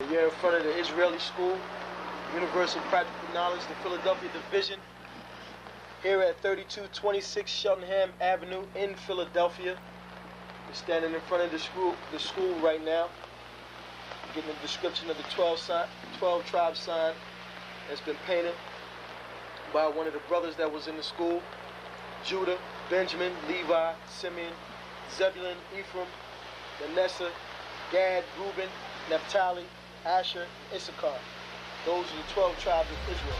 We are in front of the Israeli School, Universal Practical Knowledge, the Philadelphia Division, here at 3226 Cheltenham Avenue in Philadelphia. We're standing in front of the school right now, getting a description of the 12 tribe sign that's been painted by one of the brothers that was in the school: Judah, Benjamin, Levi, Simeon, Zebulun, Ephraim, Manasseh, Gad, Reuben, Naphtali, Asher, Issachar. Those are the 12 tribes of Israel.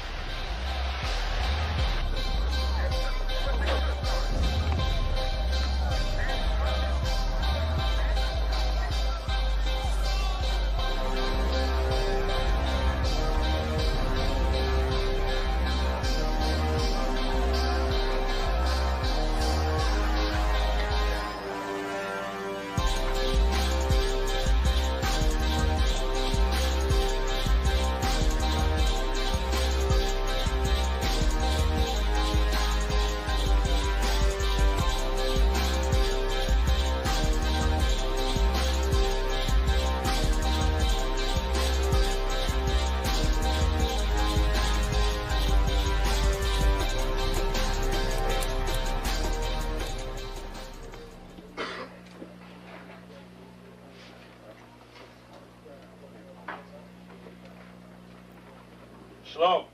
Shalom.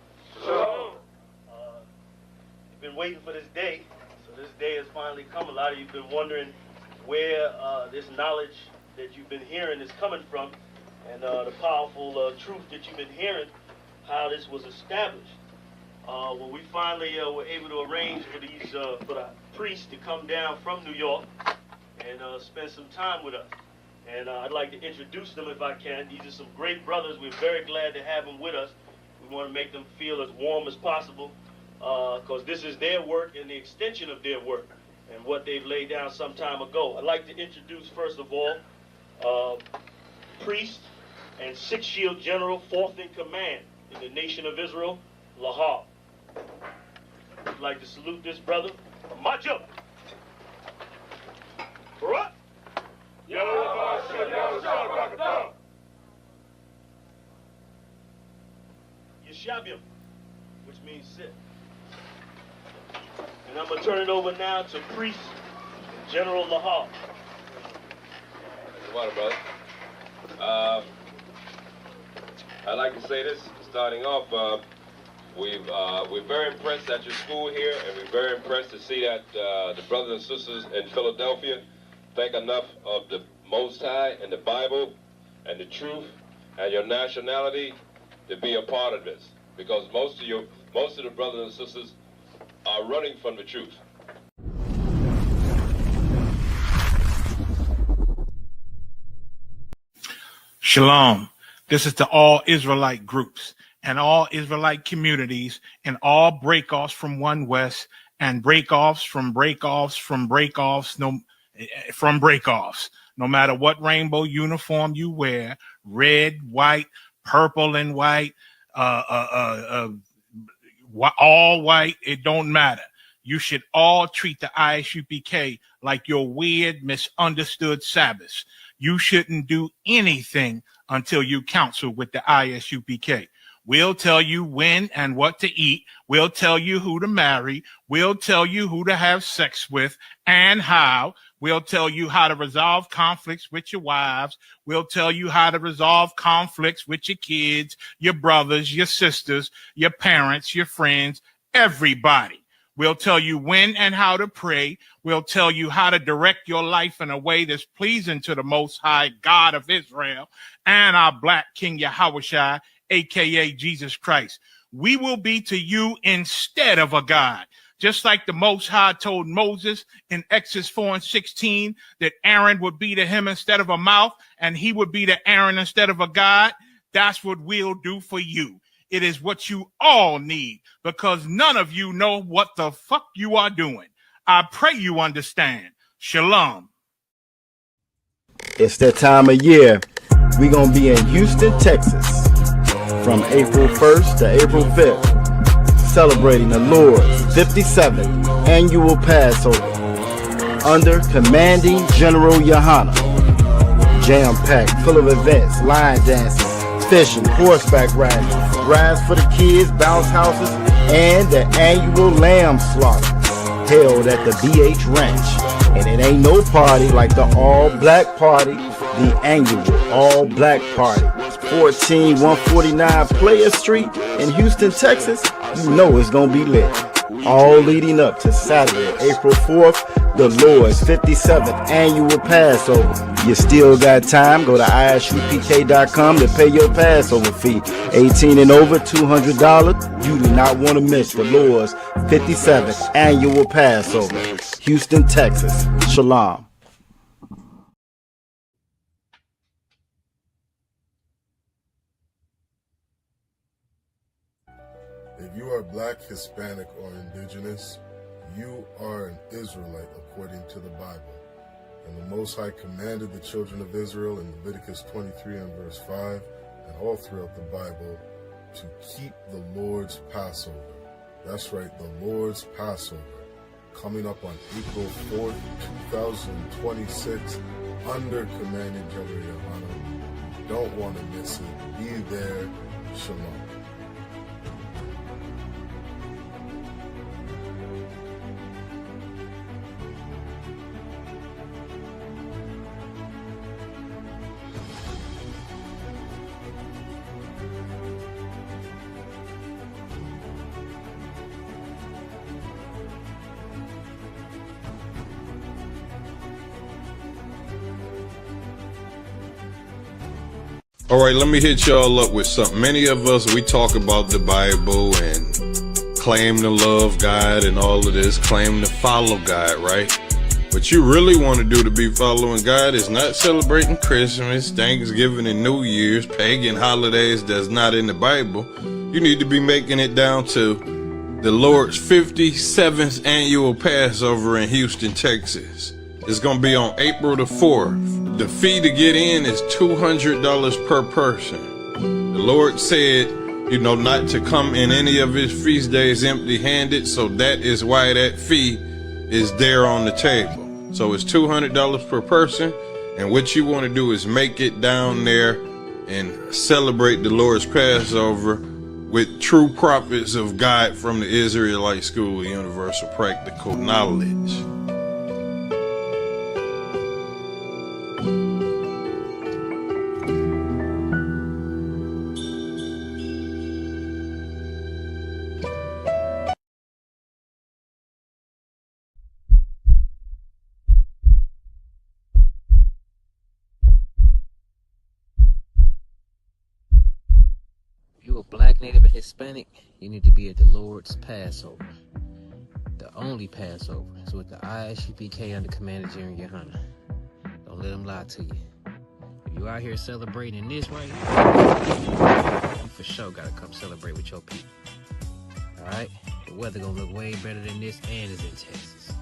Shalom. You've been waiting for this day, so this day has finally come. A lot of you have been wondering where this knowledge that you've been hearing is coming from, and the powerful truth that you've been hearing, how this was established. Well, we finally were able to arrange for the priests to come down from New York and spend some time with us. And I'd like to introduce them if I can. These are some great brothers. We're very glad to have them with us. We want to make them feel as warm as possible, because this is their work and the extension of their work and what they've laid down some time ago. I'd like to introduce, first of all, priest and Sixth Shield General, 4th in command in the nation of Israel, Lahab. I'd like to salute this brother. Macho. Barak. Yeshabim, which means sit. And I'm going to turn it over now to Priest General Lahab. Water, brother. I'd like to say this, starting off, we're very impressed at your school here, and we're very impressed to see that the brothers and sisters in Philadelphia think enough of the Most High and the Bible and the truth and your nationality to be a part of this, because most of the brothers and sisters are running from the truth. Shalom. This is to all Israelite groups and all Israelite communities and all breakoffs from One West and breakoffs from breakoffs from breakoffs from breakoffs. No matter what rainbow uniform you wear, red, white, purple and white, all white, it don't matter. You should all treat the ISUPK like your weird, misunderstood Sabbaths. You shouldn't do anything until you counsel with the ISUPK. We'll tell you when and what to eat. We'll tell you who to marry. We'll tell you who to have sex with and how. We'll tell you how to resolve conflicts with your wives. We'll tell you how to resolve conflicts with your kids, your brothers, your sisters, your parents, your friends, everybody. We'll tell you when and how to pray. We'll tell you how to direct your life in a way that's pleasing to the Most High God of Israel and our Black King Yahushua, a.k.a. Jesus Christ. We will be to you instead of a God. Just like the Most High told Moses in Exodus 4:16 that Aaron would be to him instead of a mouth and he would be to Aaron instead of a God, that's what we'll do for you. It is what you all need, because none of you know what the fuck you are doing. I pray you understand. Shalom. It's that time of year. We're going to be in Houston, Texas from April 1st to April 5th, celebrating the Lord's 57th annual Passover under Commanding General Yohana. Jam-packed, full of events, line dances, fishing, horseback riding, rides for the kids, bounce houses, and the annual lamb slaughter held at the BH Ranch. And it ain't no party like the all-black party, the annual all-black party. 14149 Player Street in Houston, Texas. You know it's gonna be lit. All leading up to Saturday, April 4th, the Lord's 57th annual Passover. You still got time. Go to isupk.com to pay your Passover fee. 18 and over, $200. You do not want to miss the Lord's 57th annual Passover. Houston, Texas. Shalom. If you are black, Hispanic, or indigenous, you are an Israelite according to the Bible. And the Most High commanded the children of Israel in Leviticus 23 and verse 5, and all throughout the Bible, to keep the Lord's Passover. That's right, the Lord's Passover, coming up on April 4th, 2026, under Commanding General Yohana. You don't want to miss it. Be there. Shalom. All right, let me hit y'all up with something. Many of us, we talk about the Bible and claim to love God and all of this, claim to follow God, right? What you really want to do to be following God is not celebrating Christmas, Thanksgiving, and New Year's, pagan holidays that's not in the Bible. You need to be making it down to the Lord's 57th annual Passover in Houston, Texas. It's going to be on April the 4th. The fee to get in is $200 per person. The Lord said, not to come in any of his feast days empty-handed, so that is why that fee is there on the table. So it's $200 per person, and what you want to do is make it down there and celebrate the Lord's Passover with true prophets of God from the Israelite School of Universal Practical Knowledge. You a black, native, or Hispanic, you need to be at the Lord's Passover. The only Passover is with the ISUPK under Commander General Yohana. Don't let them lie to you. If you out here celebrating this way, you for sure gotta come celebrate with your people. Alright? The weather gonna look way better than this, and it's in Texas.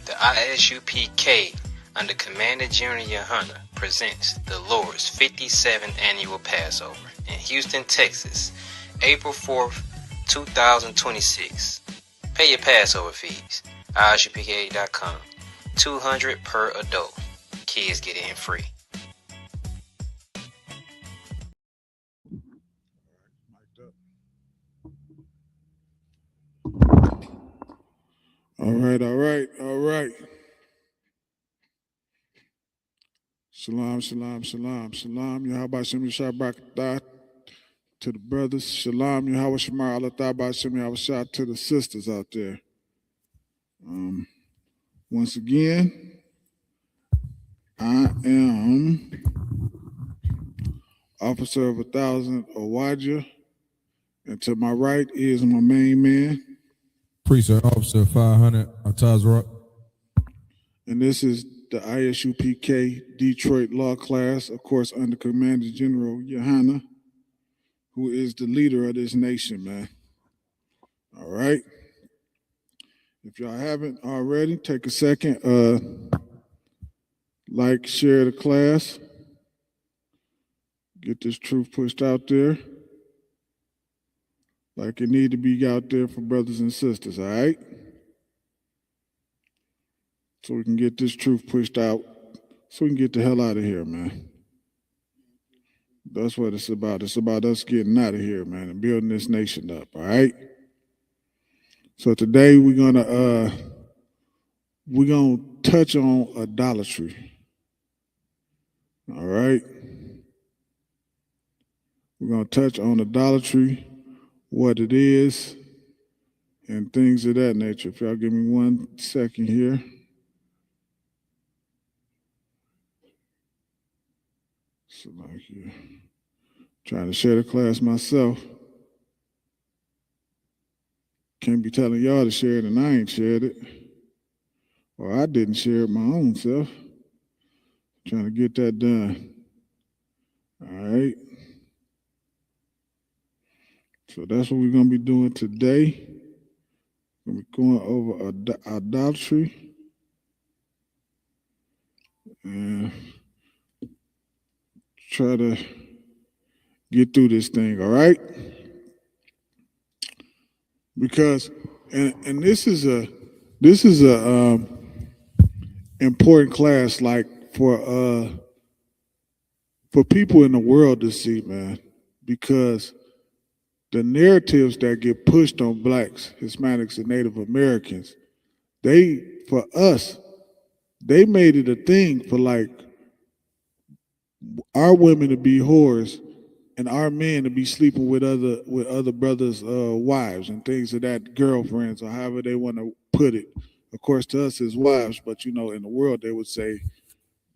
The ISUPK under Commander General Yohana presents the Lord's 57th annual Passover in Houston, Texas, April 4th, 2026. Pay your Passover fees. ISUPK.com. $200 per adult. Kids get in free. All right. Shalom. Yahweh Shem Yahweh to the brothers. Shalom. Yahweh Shemar Allah Shem Yahweh to the sisters out there. Once again, I am Officer of 1,000 Owaja, and to my right is my main man, Precinct Officer 500 Atazrock. And this is the ISUPK Detroit Law class, of course, under Commander General Yohana, who is the leader of this nation, man. All right. If y'all haven't already, take a second, like, share the class, get this truth pushed out there like it need to be out there for brothers and sisters, all right? So we can get this truth pushed out so we can get the hell out of here, man. That's what it's about. It's about us getting out of here, man, and building this nation up. All right. So today we're gonna touch on idolatry. All right. We're gonna touch on idolatry, what it is, and things of that nature. If y'all give me 1 second here. So like you trying to share the class myself. Can't be telling y'all to share it and I ain't shared it. Or I didn't share it my own self. Trying to get that done. All right. So that's what we're going to be doing today. We're going to be going over idolatry. And try to get through this thing, all right? Because, and this is a important class, like for people in the world to see, man, because the narratives that get pushed on blacks, Hispanics, and Native Americans, for us, they made it a thing for like our women to be whores and our men to be sleeping with other brothers' wives and things of that, girlfriends or however they want to put it. Of course, to us as wives, but in the world they would say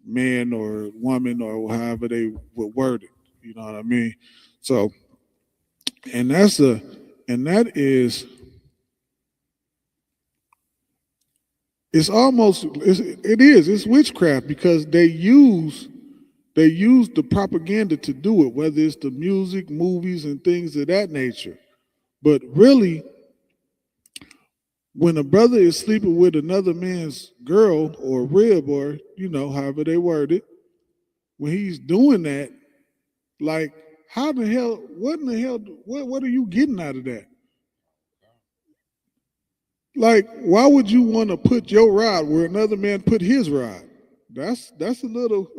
man or woman or however they would word it. You know what I mean? So, it's witchcraft because they use the propaganda to do it, whether it's the music, movies, and things of that nature. But really, when a brother is sleeping with another man's girl or rib or, however they word it, when he's doing that, like, what in the hell, what are you getting out of that? Like, why would you want to put your rod where another man put his rod? That's a little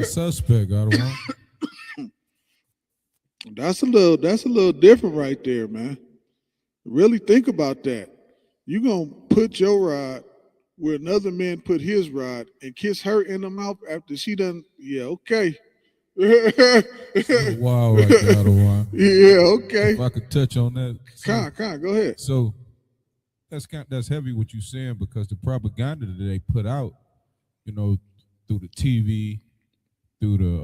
suspect. I don't want. That's a little different right there, man. Really think about that. You gonna put your rod where another man put his rod and kiss her in the mouth after she done? Yeah, okay. Wow, right there, I don't want. Yeah, okay. If I could touch on that, go ahead. So that's heavy what you're saying because the propaganda that they put out, through the TV, through the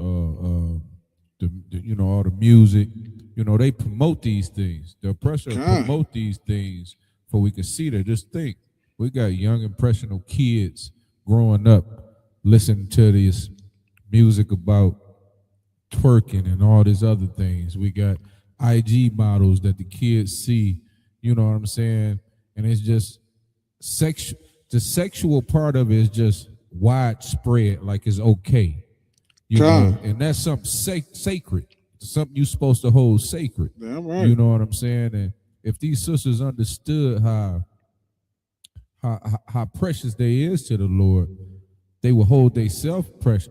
all the music, they promote these things. The oppressor promote these things for we can see that. Just think, we got young impressionable kids growing up listening to this music about twerking and all these other things. We got IG models that the kids see, you know what I'm saying? And it's just the sexual part of it is just widespread, like it's okay. And that's something sacred, something you're supposed to hold sacred. Damn right. You know what I'm saying? And if these sisters understood how precious they is to the Lord, they will hold themselves precious,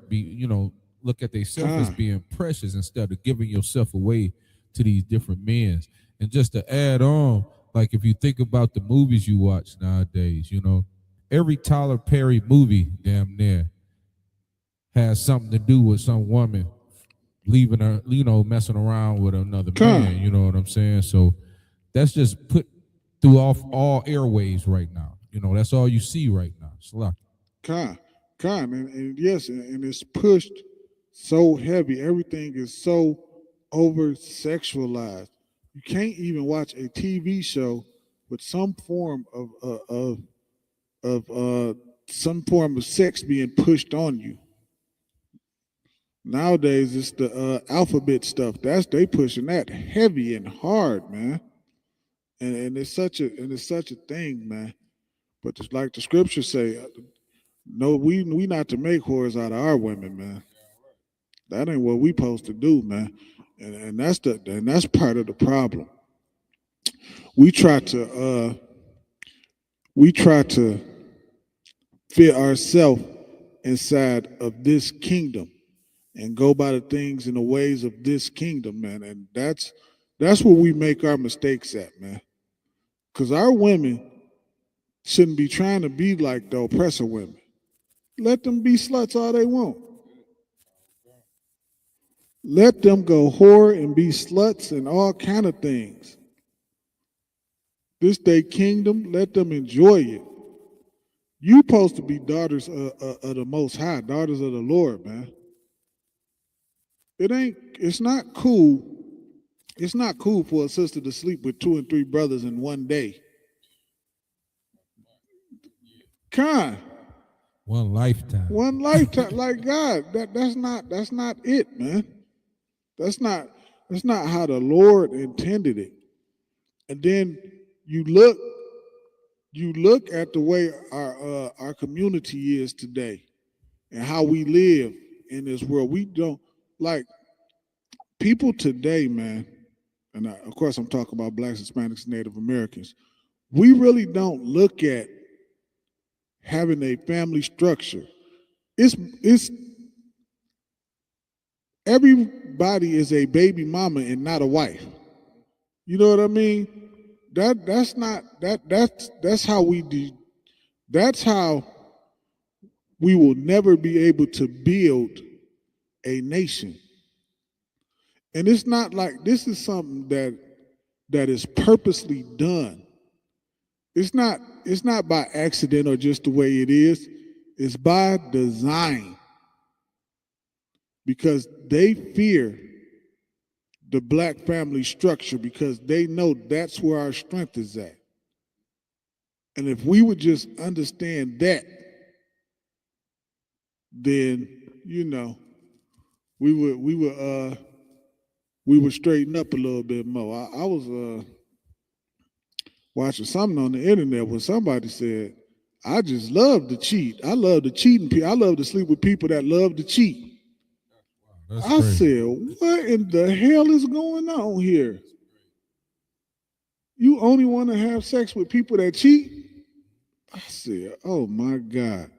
look at themselves as being precious instead of giving yourself away to these different men. And just to add on, like if you think about the movies you watch nowadays, every Tyler Perry movie damn near has something to do with some woman leaving her, messing around with another man, you know what I'm saying? So that's just put through off all airwaves right now. That's all you see right now. Sluck. And yes, and it's pushed so heavy. Everything is so over sexualized. You can't even watch a TV show with some form of sex being pushed on you. Nowadays, it's the alphabet stuff. They pushing that heavy and hard, man. And it's such a thing, man. But just like the scriptures say, no, we not to make whores out of our women, man. That ain't what we supposed to do, man. And that's part of the problem. We try to fit ourselves inside of this kingdom and go by the things and the ways of this kingdom, man. And that's where we make our mistakes at, man. Because our women shouldn't be trying to be like the oppressor women. Let them be sluts all they want. Let them go whore and be sluts and all kind of things. This day kingdom, let them enjoy it. You supposed to be daughters of the Most High, daughters of the Lord, man. It's not cool. It's not cool for a sister to sleep with 2 and 3 brothers in one day. One lifetime. One lifetime. Like God, that's not it, man. That's not how the Lord intended it. And then you look at the way our community is today and how we live in this world. We don't like people today, man. And of course, I'm talking about blacks, Hispanics, Native Americans. We really don't look at having a family structure. It's everybody is a baby mama and not a wife. You know what I mean? That's how we do. That's how we will never be able to build a nation. And it's not like this is something that is purposely done. It's not by accident or just the way it is. It's by design. Because they fear the black family structure because they know that's where our strength is at. And if we would just understand that, then we would straighten up a little bit more. I was watching something on the internet where somebody said, I just love to cheat. I love to cheat people. I love to sleep with people that love to cheat. I said, what in the hell is going on here? You only want to have sex with people that cheat? I said, oh my God.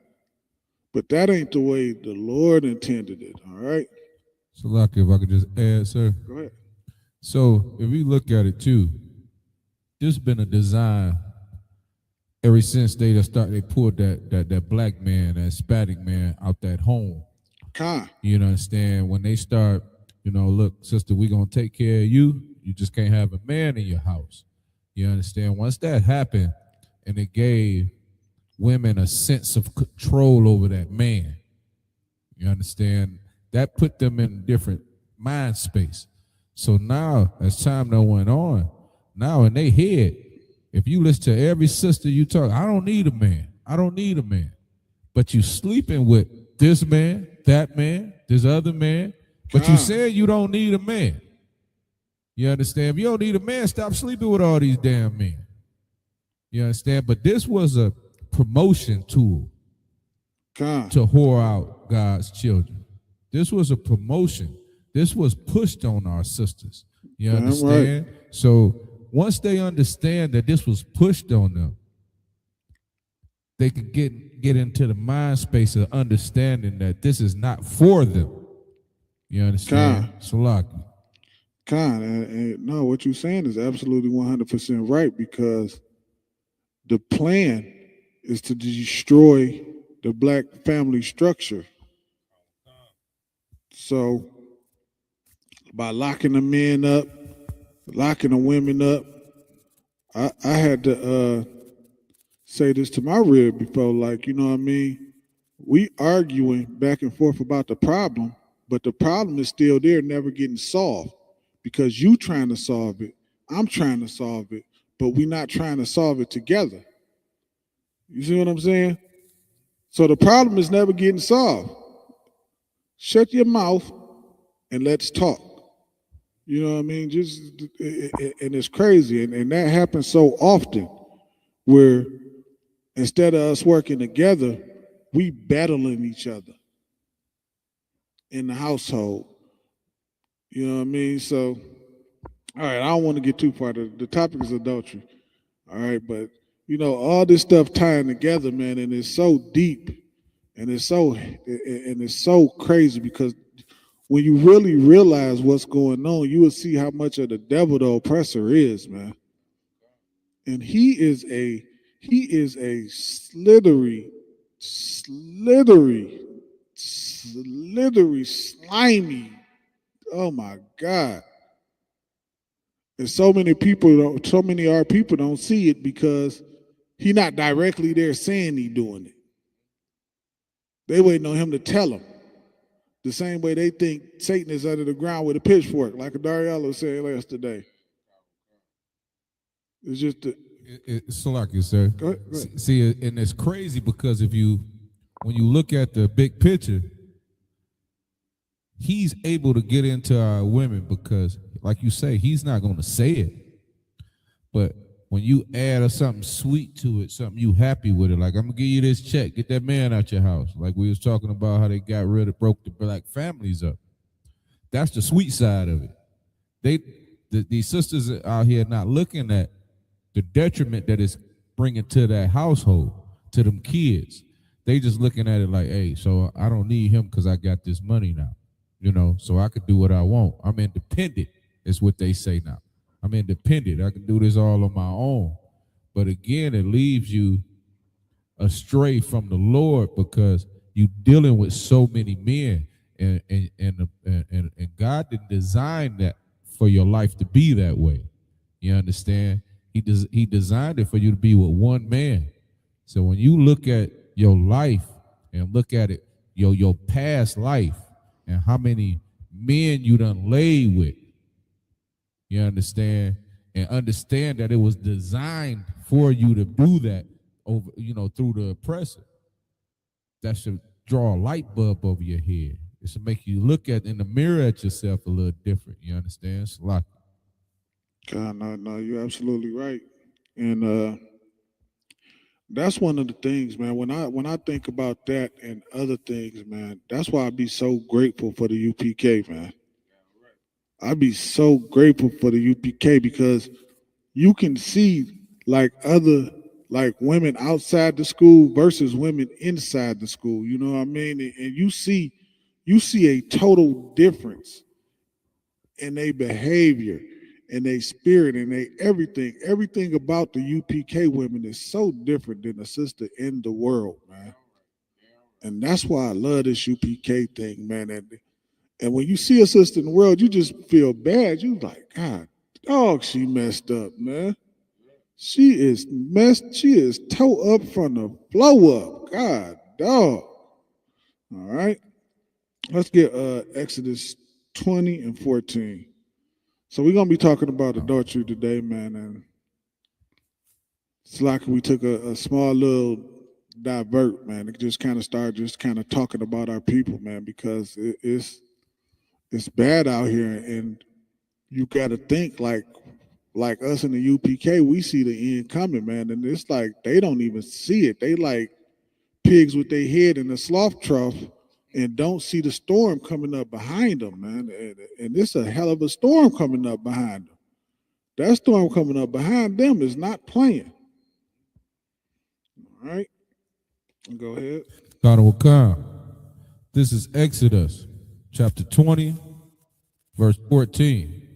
But that ain't the way the Lord intended it, all right? So, Lucky, if I could just add, sir. Go ahead. So, if we look at it too, there's been a design ever since they pulled that black man, that Hispanic man out that home. You understand? When they start, look, sister, we're going to take care of you. You just can't have a man in your house. You understand? Once that happened and it gave women a sense of control over that man, you understand? That put them in a different mind space. So now, as time went on, now in their head, if you listen to every sister you talk, I don't need a man. I don't need a man. But you sleeping with this man, that man, this other man, but you said you don't need a man. You understand? If you don't need a man, stop sleeping with all these damn men. You understand? But this was a promotion tool to whore out God's children. This was a promotion. This was pushed on our sisters. You understand? Right. So once they understand that this was pushed on them, they could get into the mind space of understanding that this is not for them. You understand? Salaki. No, what you're saying is absolutely 100% right, because the plan is to destroy the black family structure. So by locking the men up, locking the women up, I had to say this to my rib before, like, you know what I mean? We arguing back and forth about the problem, but the problem is still there, never getting solved, because you trying to solve it, I'm trying to solve it, but we're not trying to solve it together. You see what I'm saying? So the problem is never getting solved. Shut your mouth and let's talk. You know what I mean? And it's crazy, and that happens so often, where instead of us working together, we battling each other in the household. You know what I mean? So, all right, I don't want to get too far. The topic is adultery. All right, but all this stuff tying together, man, and it's so deep And it's so crazy because when you really realize what's going on, you will see how much of the devil the oppressor is, man. And he is a slithery, slimy. Oh my God. And so many of our people don't see it because he not directly there saying he doing it. They waiting on him to tell them. The same way they think Satan is under the ground with a pitchfork, like Dariella said yesterday. It's just it's like you, sir. Go ahead. See, and it's crazy because when you look at the big picture, he's able to get into our women because, like you say, he's not going to say it. But when you add something sweet to it, something you happy with it, like I'm gonna give you this check, get that man out your house. Like we was talking about how they broke the black families up. That's the sweet side of it. These sisters out here not looking at the detriment that it's bringing to that household, to them kids. They just looking at it like, hey, so I don't need him because I got this money now, so I could do what I want. I'm independent, is what they say now. I'm independent. I can do this all on my own. But again, it leaves you astray from the Lord because you're dealing with so many men, and God didn't design that for your life to be that way. You understand? He designed it for you to be with one man. So when you look at your life and look at it, your past life and how many men you done laid with, you understand? And understand that it was designed for you to do that over, through the oppressor. That should draw a light bulb over your head. It should make you look in the mirror at yourself a little different. You understand? It's like, God, no, you're absolutely right. And that's one of the things, man. When I think about that and other things, man, that's why I be so grateful for the UPK, man. I'd be so grateful for the UPK because you can see like women outside the school versus women inside the school. You know what I mean? And you see a total difference in their behavior and their spirit and they everything about the UPK women is so different than a sister in the world, man. And that's why I love this UPK thing, man. And when you see a sister in the world, you just feel bad. You like, God, dog, she messed up, man. She is toe up from the blow up. God, dog. All right. Let's get Exodus 20 and 14. So we're gonna be talking about adultery today, man. And it's like we took a small little divert, man. It just kind of started just kind of talking about our people, man, because it's bad out here, and you got to think like us in the UPK, we see the end coming, man, and it's like they don't even see it. They like pigs with their head in the sloth trough and don't see the storm coming up behind them, man. And it's a hell of a storm coming up behind them. That storm coming up behind them is not playing. All right, go ahead. God will come. This is Exodus chapter 20, verse 14.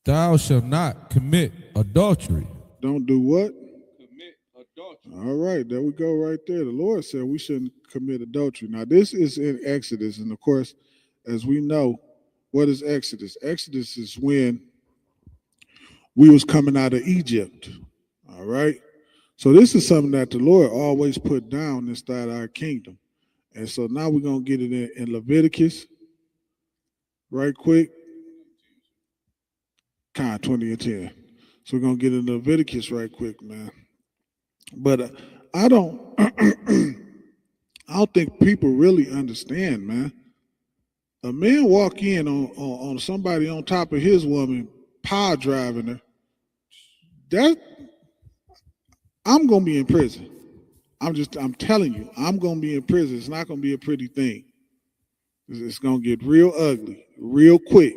Thou shalt not commit adultery. Don't do what? Commit adultery. All right, there we go right there. The Lord said we shouldn't commit adultery. Now, this is in Exodus. And, of course, as we know, what is Exodus? Exodus is when we was coming out of Egypt. All right? So this is something that the Lord always put down inside our kingdom. And so now we're going to get it in Leviticus right quick. 20 and 10. So we're going to get in Leviticus right quick, man. But I don't think people really understand, man. A man walk in on somebody on top of his woman, power driving her, that I'm going to be in prison. I'm telling you, I'm going to be in prison. It's not going to be a pretty thing. It's going to get real ugly, real quick.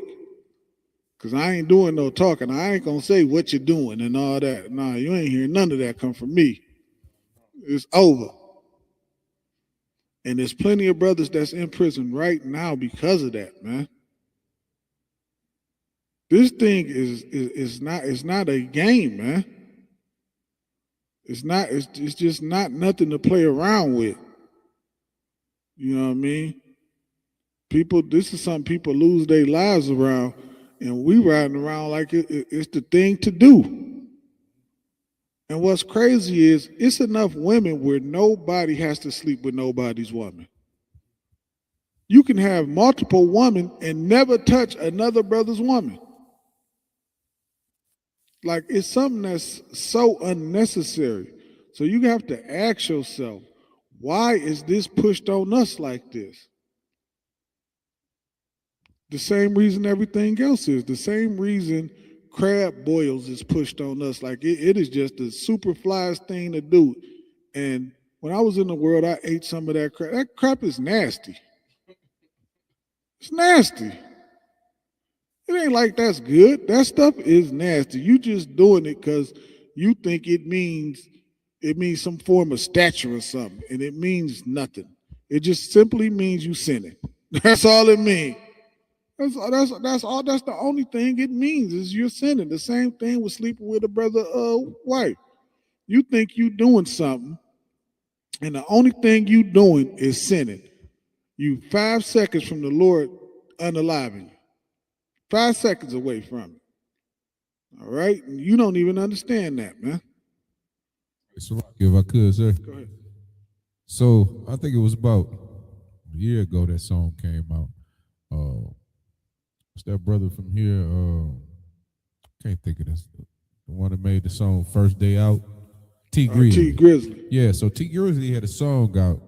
Because I ain't doing no talking. I ain't going to say what you're doing and all that. Nah, you ain't hearing none of that come from me. It's over. And there's plenty of brothers that's in prison right now because of that, man. This thing is not a game, man. It's just not nothing to play around with. You know what I mean? This is something people lose their lives around, and we riding around like it's the thing to do. And what's crazy is it's enough women where nobody has to sleep with nobody's woman. You can have multiple women and never touch another brother's woman. Like, it's something that's so unnecessary. So you have to ask yourself, why is this pushed on us like this? The same reason everything else is. The same reason crab boils is pushed on us. Like, it is just the super flies thing to do. And when I was in the world, I ate some of that crap. That crap is nasty. It's nasty. It ain't like that's good. That stuff is nasty. You just doing it because you think it means some form of stature or something, and it means nothing. It just simply means you sinning. That's all it means. That's all. That's the only thing it means is you're sinning. The same thing with sleeping with a brother wife. You think you doing something, and the only thing you doing is sinning. You 5 seconds from the Lord unaliving you. 5 seconds away from it. All right? You don't even understand that, man. So, if I could, sir. Go ahead. So, I think it was about a year ago that song came out. It's that brother from here. Can't think of this. The one that made the song First Day Out. T Grizzly. T Grizzly. Yeah, so T Grizzly had a song out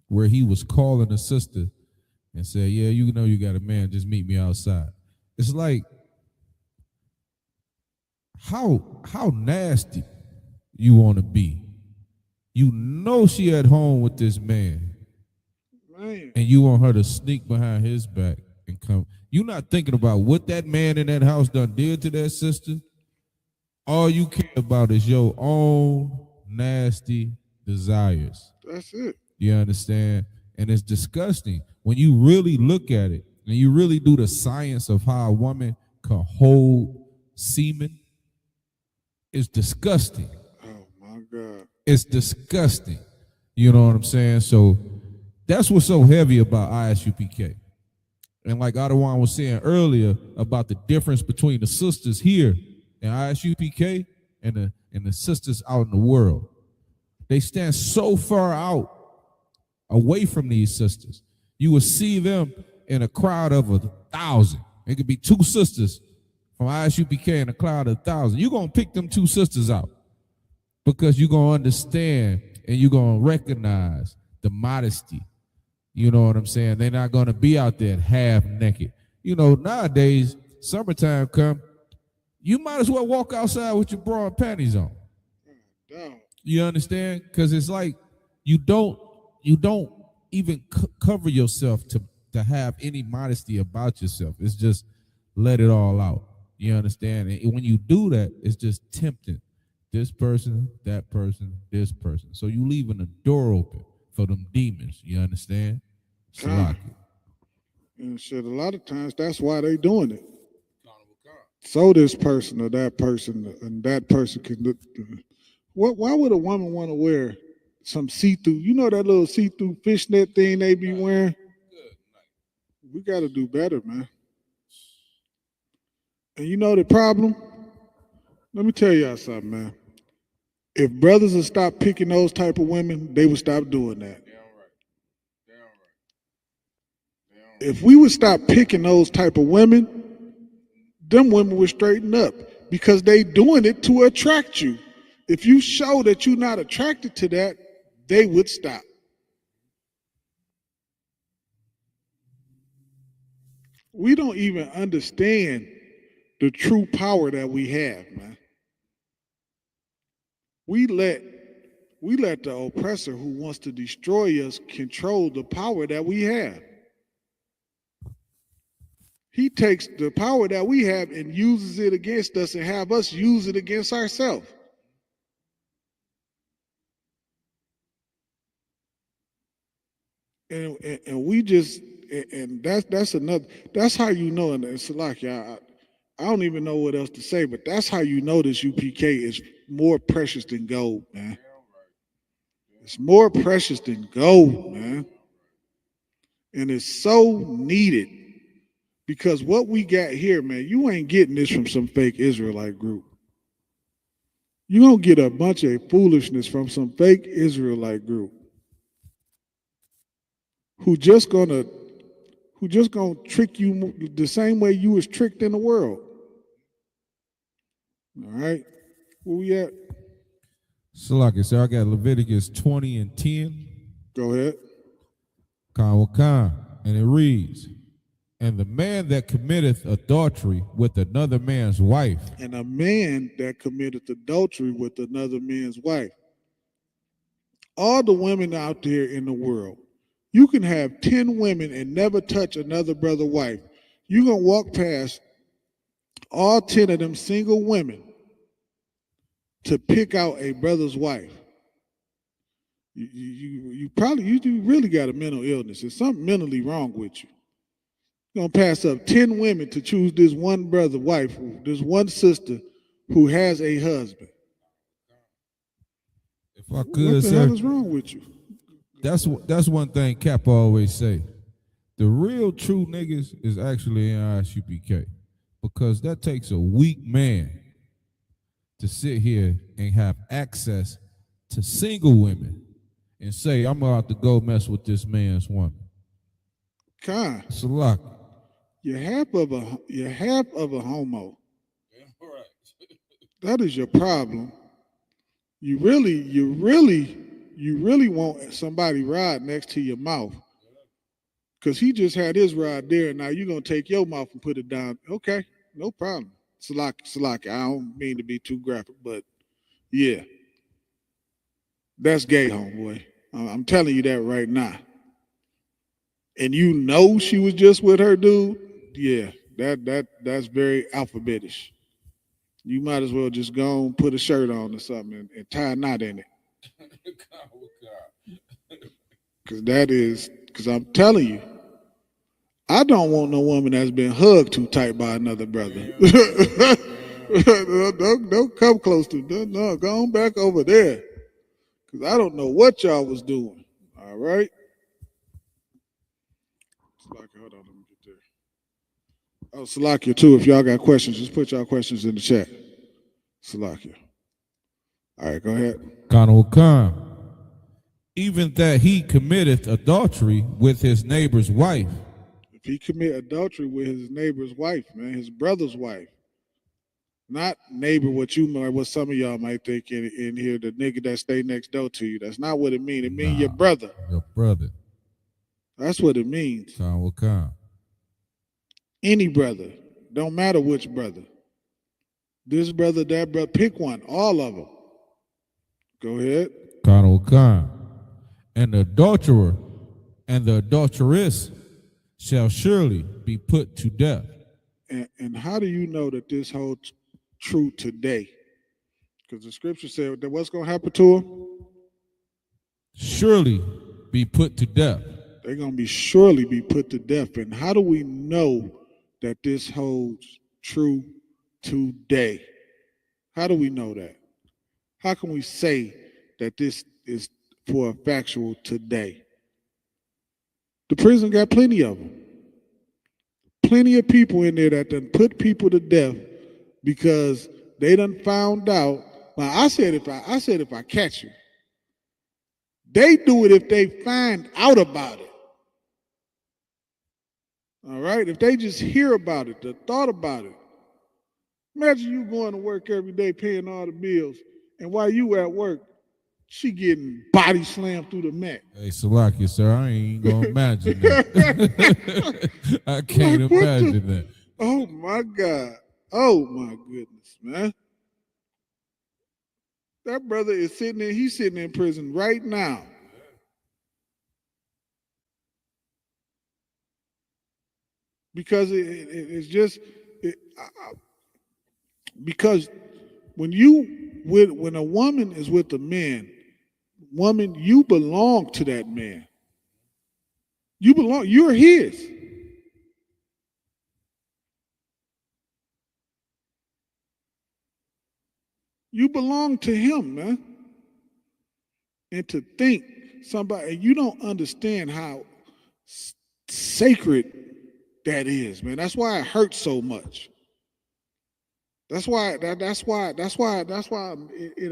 where he was calling a sister and said, yeah, you know you got a man, just meet me outside. It's like, how nasty you want to be. You know she at home with this man. And you want her to sneak behind his back and come. You're not thinking about what that man in that house done did to that sister. All you care about is your own nasty desires. That's it. You understand? And it's disgusting when you really look at it and you really do the science of how a woman can hold semen. It's disgusting. Oh my God. It's disgusting. You know what I'm saying? So that's what's so heavy about ISUPK. And like Adawan was saying earlier about the difference between the sisters here in ISUPK and the sisters out in the world. They stand so far out away from these sisters. You will see them in a crowd of 1,000. It could be 2 sisters from ISUPK in a crowd of 1,000. You're going to pick them 2 sisters out because you're going to understand and you're going to recognize the modesty. You know what I'm saying? They're not going to be out there half naked. You know, nowadays, summertime come, you might as well walk outside with your bra and panties on. You understand? Because it's like you don't even cover yourself to have any modesty about yourself. It's just let it all out. You understand? And when you do that, it's just tempting. This person, that person, this person. So you leaving the door open for them demons. You understand? And shit, a lot of times that's why they doing it. So this person or that person and that person can look. Why would a woman want to wear some see-through? You know that little see-through fishnet thing they be wearing? We got to do better, man. And you know the problem? Let me tell y'all something, man. If brothers would stop picking those type of women, they would stop doing that. If we would stop picking those type of women, them women would straighten up because they doing it to attract you. If you show that you're not attracted to that, they would stop. We don't even understand the true power that we have, man. We let the oppressor who wants to destroy us control the power that we have. He takes the power that we have and uses it against us and have us use it against ourselves. And we just and that's another. That's how you know. And it's like I don't even know what else to say, but that's how you know this UPK is more precious than gold, man. It's more precious than gold, man. And it's so needed because what we got here, man, you ain't getting this from some fake Israelite group. You don't get a bunch of foolishness from some fake Israelite group who just gonna trick you the same way you was tricked in the world. All right, where we at? So like I said, I got Leviticus 20 and 10. Go ahead. And it reads, and the man that committeth adultery with another man's wife. And a man that committeth adultery with another man's wife. All the women out there in the world, you can have 10 women and never touch another brother's wife. You're going to walk past all 10 of them single women to pick out a brother's wife. You really got a mental illness. There's something mentally wrong with you. You're going to pass up 10 women to choose this one brother wife, this one sister who has a husband. If I could, what the hell is wrong with you? That's one thing Cap always say. The real true niggas is actually in ISUPK because that takes a weak man to sit here and have access to single women and say, I'm about to go mess with this man's woman. Con. Salak. You're half of a homo. Yeah, right. That is your problem. You really want somebody ride next to your mouth. Because he just had his ride there, and now you're going to take your mouth and put it down. Okay, no problem. Salaki. I don't mean to be too graphic, but yeah. That's gay, homeboy. I'm telling you that right now. And you know she was just with her dude? Yeah, that's very alphabetish. You might as well just go and put a shirt on or something and tie a knot in it. Because I'm telling you, I don't want no woman that's been hugged too tight by another brother. Don't come close to them. No, go on back over there. Because I don't know what y'all was doing. All right? Salakia, hold on, let me get there. Oh, Salakia, too, if y'all got questions, just put y'all questions in the chat. Salakia. All right, go ahead. Khan. Even that he committeth adultery with his neighbor's wife. If he commit adultery with his neighbor's wife, man, his brother's wife. Not neighbor, what some of y'all might think in here, the nigga that stay next door to you. That's not what it means. It means your brother. Your brother. That's what it means. Khan. Any brother. Don't matter which brother. This brother, that brother. Pick one. All of them. Go ahead. Khan. And the adulterer and the adulteress shall surely be put to death. And how do you know that this holds true today? Because the scripture said that what's going to happen to them? Surely be put to death. They're going to be surely be put to death. And how do we know that this holds true today? How do we know that? How can we say that this is for a factual today? The prison got plenty of them. Plenty of people in there that done put people to death because they done found out. Now, I said if I catch you, they do it if they find out about it. All right? If they just hear about it, the thought about it. Imagine you going to work every day paying all the bills, and while you at work, she getting body slammed through the mat. Hey, Salaki, sir, I ain't gonna imagine that. I can't imagine that. Oh my God. Oh my goodness, man. That brother is he's sitting in prison right now. Because it's just because when a woman is with a man, woman, you belong to that man. You belong, you're his. You belong to him, man. And to think somebody, you don't understand how sacred that is, man. That's why it hurts so much. That's why it'll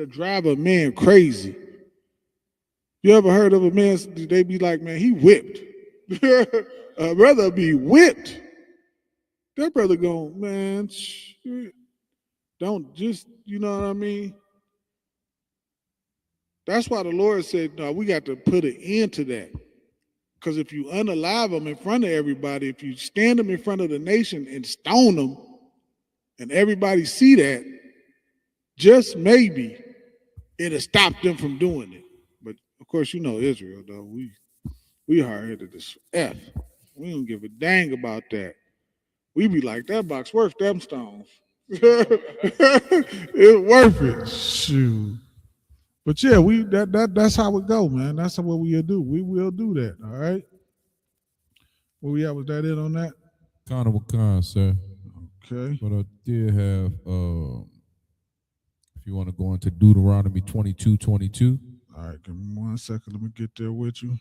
drive a man crazy. You ever heard of a man, they be like, man, he whipped. I'd rather be whipped. That brother going, man, don't just, you know what I mean? That's why the Lord said, no, we got to put an end to that. Because if you unalive them in front of everybody, if you stand them in front of the nation and stone them, and everybody see that, just maybe it'll stop them from doing it. But of course, you know Israel, though. We hard-headed as F. We don't give a dang about that. We be like, that box worth them stones. It's worth it. Shoot. But yeah, that's how it go, man. That's what we'll do. We will do that. All right. Where we at? Was that it on that? Con, sir. Okay. But I did have, if you want to go into Deuteronomy 22:22. All right, give me 1 second. Let me get there with you.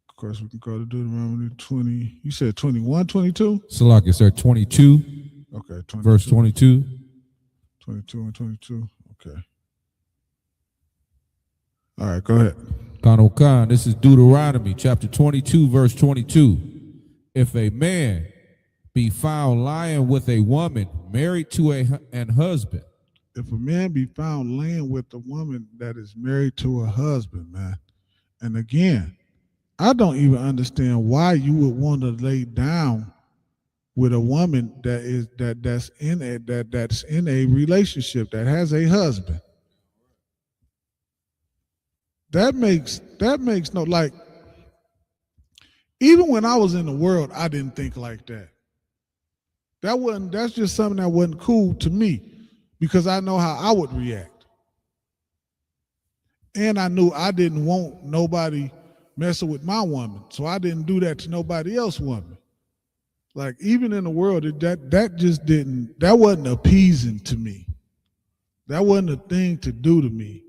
Of course, we can go to Deuteronomy 20. You said 21, 22? Salaki, sir, 22. Okay, 22. Verse 22. 22 and 22. Okay. All right, go ahead. Khan, this is Deuteronomy chapter 22, verse 22. If a man be found lying with a woman married to an husband. If a man be found laying with a woman that is married to a husband, man, and again, I don't even understand why you would want to lay down with a woman that's in a relationship that has a husband. That makes no, like, even when I was in the world, I didn't think like that. That's just something that wasn't cool to me because I know how I would react. And I knew I didn't want nobody messing with my woman. So I didn't do that to nobody else's woman. Like, even in the world, that wasn't appeasing to me. That wasn't a thing to do to me.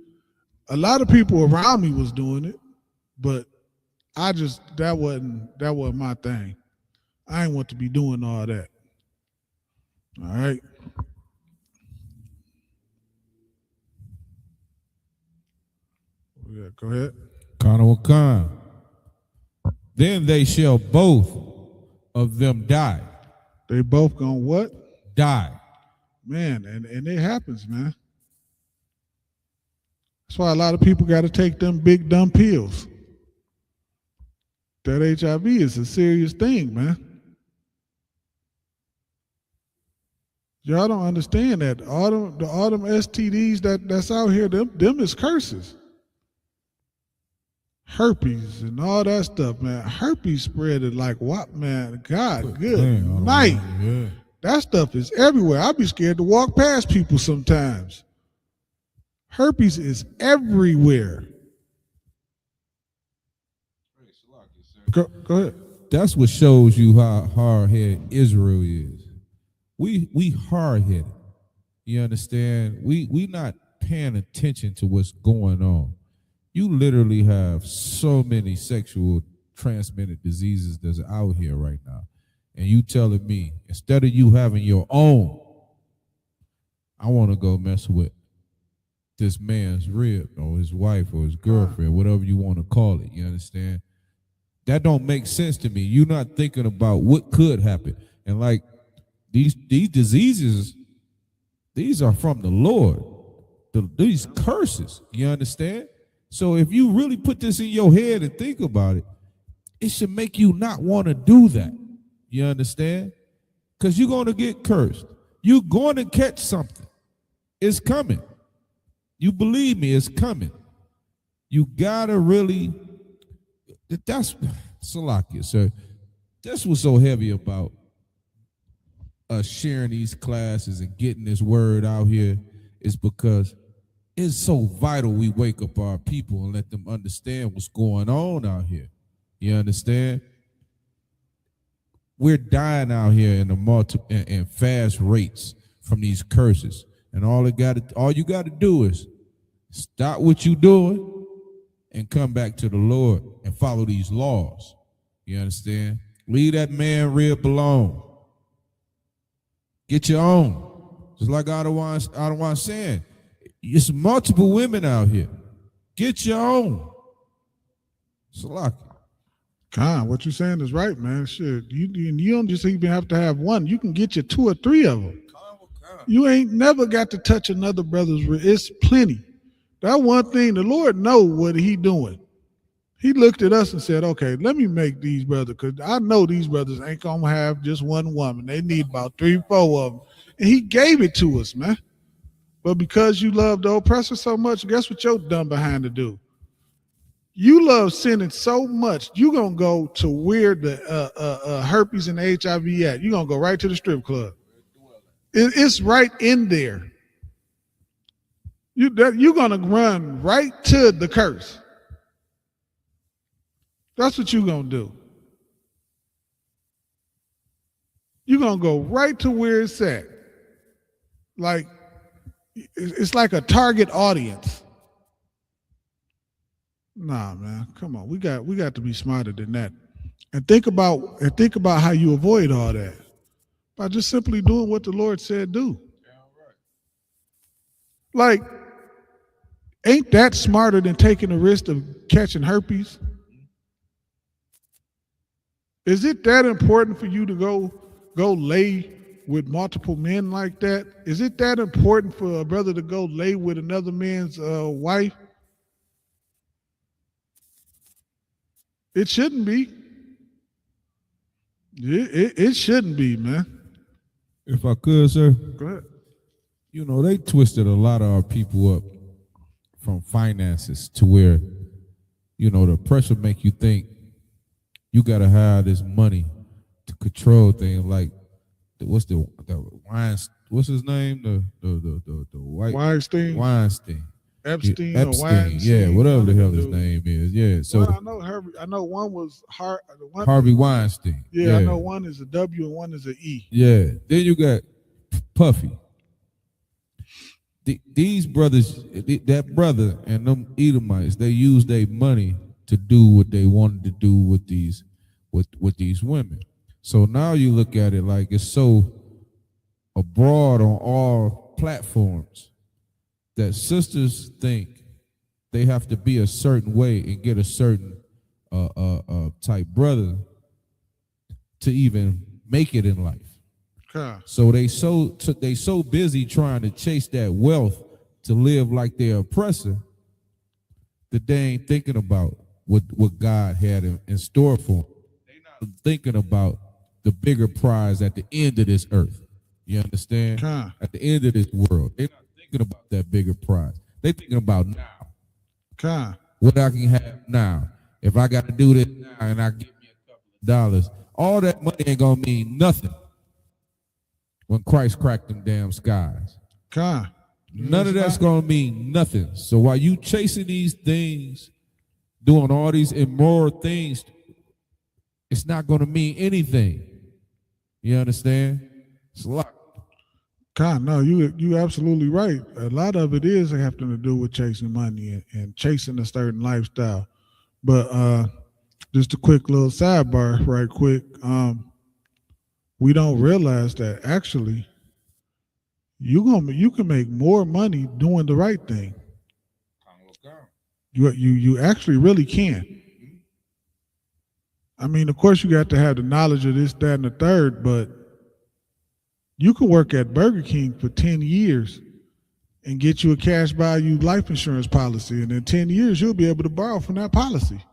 A lot of people around me was doing it, but that wasn't my thing. I didn't want to be doing all that. All right. Yeah, go ahead. Khan. Then they shall both of them die. They both gonna what? Die. Man, and it happens, man. That's why a lot of people got to take them big dumb pills. That HIV is a serious thing, man. Y'all don't understand that. All them STDs that's out here, them is curses. Herpes and all that stuff, man. Herpes spread it like what, man? God, good night. Yeah. That stuff is everywhere. I'd be scared to walk past people sometimes. Herpes is everywhere. Go ahead. That's what shows you how hard-headed Israel is. We hard-headed. You understand? We not paying attention to what's going on. You literally have so many sexual transmitted diseases that's out here right now. And you telling me, instead of you having your own, I want to go mess with this man's rib or his wife or his girlfriend, whatever you want to call it. You understand? That don't make sense to me. You're not thinking about what could happen. And like these diseases, these are from the Lord. These curses, you understand? So if you really put this in your head and think about it, it should make you not want to do that. You understand? Because you're going to get cursed. You're going to catch something. It's coming. You believe me, it's coming. You got to really, that's Salakia, sir. That's what's so heavy about us sharing these classes and getting this word out here is because it's so vital we wake up our people and let them understand what's going on out here. You understand? We're dying out here in fast rates from these curses. And all you got to do is stop what you're doing and come back to the Lord and follow these laws. You understand? Leave that man rib alone. Get your own. Just like Adawan saying, it's multiple women out here. Get your own. Salaki. Khan, what you're saying is right, man. Shit, you don't just even have to have one. You can get you 2 or 3 of them. You ain't never got to touch another brother's rib. It's plenty. That one thing, the Lord know what he doing. He looked at us and said, okay, let me make these brothers, because I know these brothers ain't going to have just one woman. They need about 3, 4 of them. And he gave it to us, man. But because you love the oppressor so much, guess what your dumb behind to do? You love sinning so much, you're going to go to where the herpes and the HIV at. You're going to go right to the strip club. It's right in there. You're going to run right to the curse. That's what you're going to do. You're going to go right to where it's at. Like, it's like a target audience. Nah, man, come on. We got to be smarter than that. And think about how you avoid all that. By just simply doing what the Lord said do. Like, ain't that smarter than taking the risk of catching herpes? Is it that important for you to go lay with multiple men like that? Is it that important for a brother to go lay with another man's wife? It shouldn't be. It shouldn't be, man. If I could, sir. Go ahead. You know, they twisted a lot of our people up from finances to where, you know, the pressure make you think you got to have this money to control things. Like, what's his name? The white Weinstein. Epstein, Epstein, or Weinstein. yeah, whatever the hell his name is. Yeah. So well, I know one was Harvey Weinstein. Yeah, I know one is a W and one is an E. Yeah. Then you got Puffy. These brothers, that brother and them Edomites, they used their money to do what they wanted to do with these women. So now you look at it like it's so abroad on all platforms that sisters think they have to be a certain way and get a certain type brother to even make it in life. So they so busy trying to chase that wealth to live like their oppressor that they ain't thinking about what God had in store for them. They not thinking about the bigger prize at the end of this earth. You understand? At the end of this world, they're not thinking about that bigger prize. They're thinking about now. What I can have now. If I got to do this now and I give me a couple of dollars, all that money ain't gonna mean nothing when Christ cracked them damn skies. None of that's gonna mean nothing. So while you chasing these things, doing all these immoral things, it's not gonna mean anything. You understand? It's a lot. No, you absolutely right. A lot of it is having to do with chasing money and chasing a certain lifestyle. But just a quick little sidebar, right quick. We don't realize that actually you can make more money doing the right thing. You actually really can. I mean, of course, you got to have the knowledge of this, that, and the third, but you can work at Burger King for 10 years and get you a cash value life insurance policy, and in 10 years, you'll be able to borrow from that policy.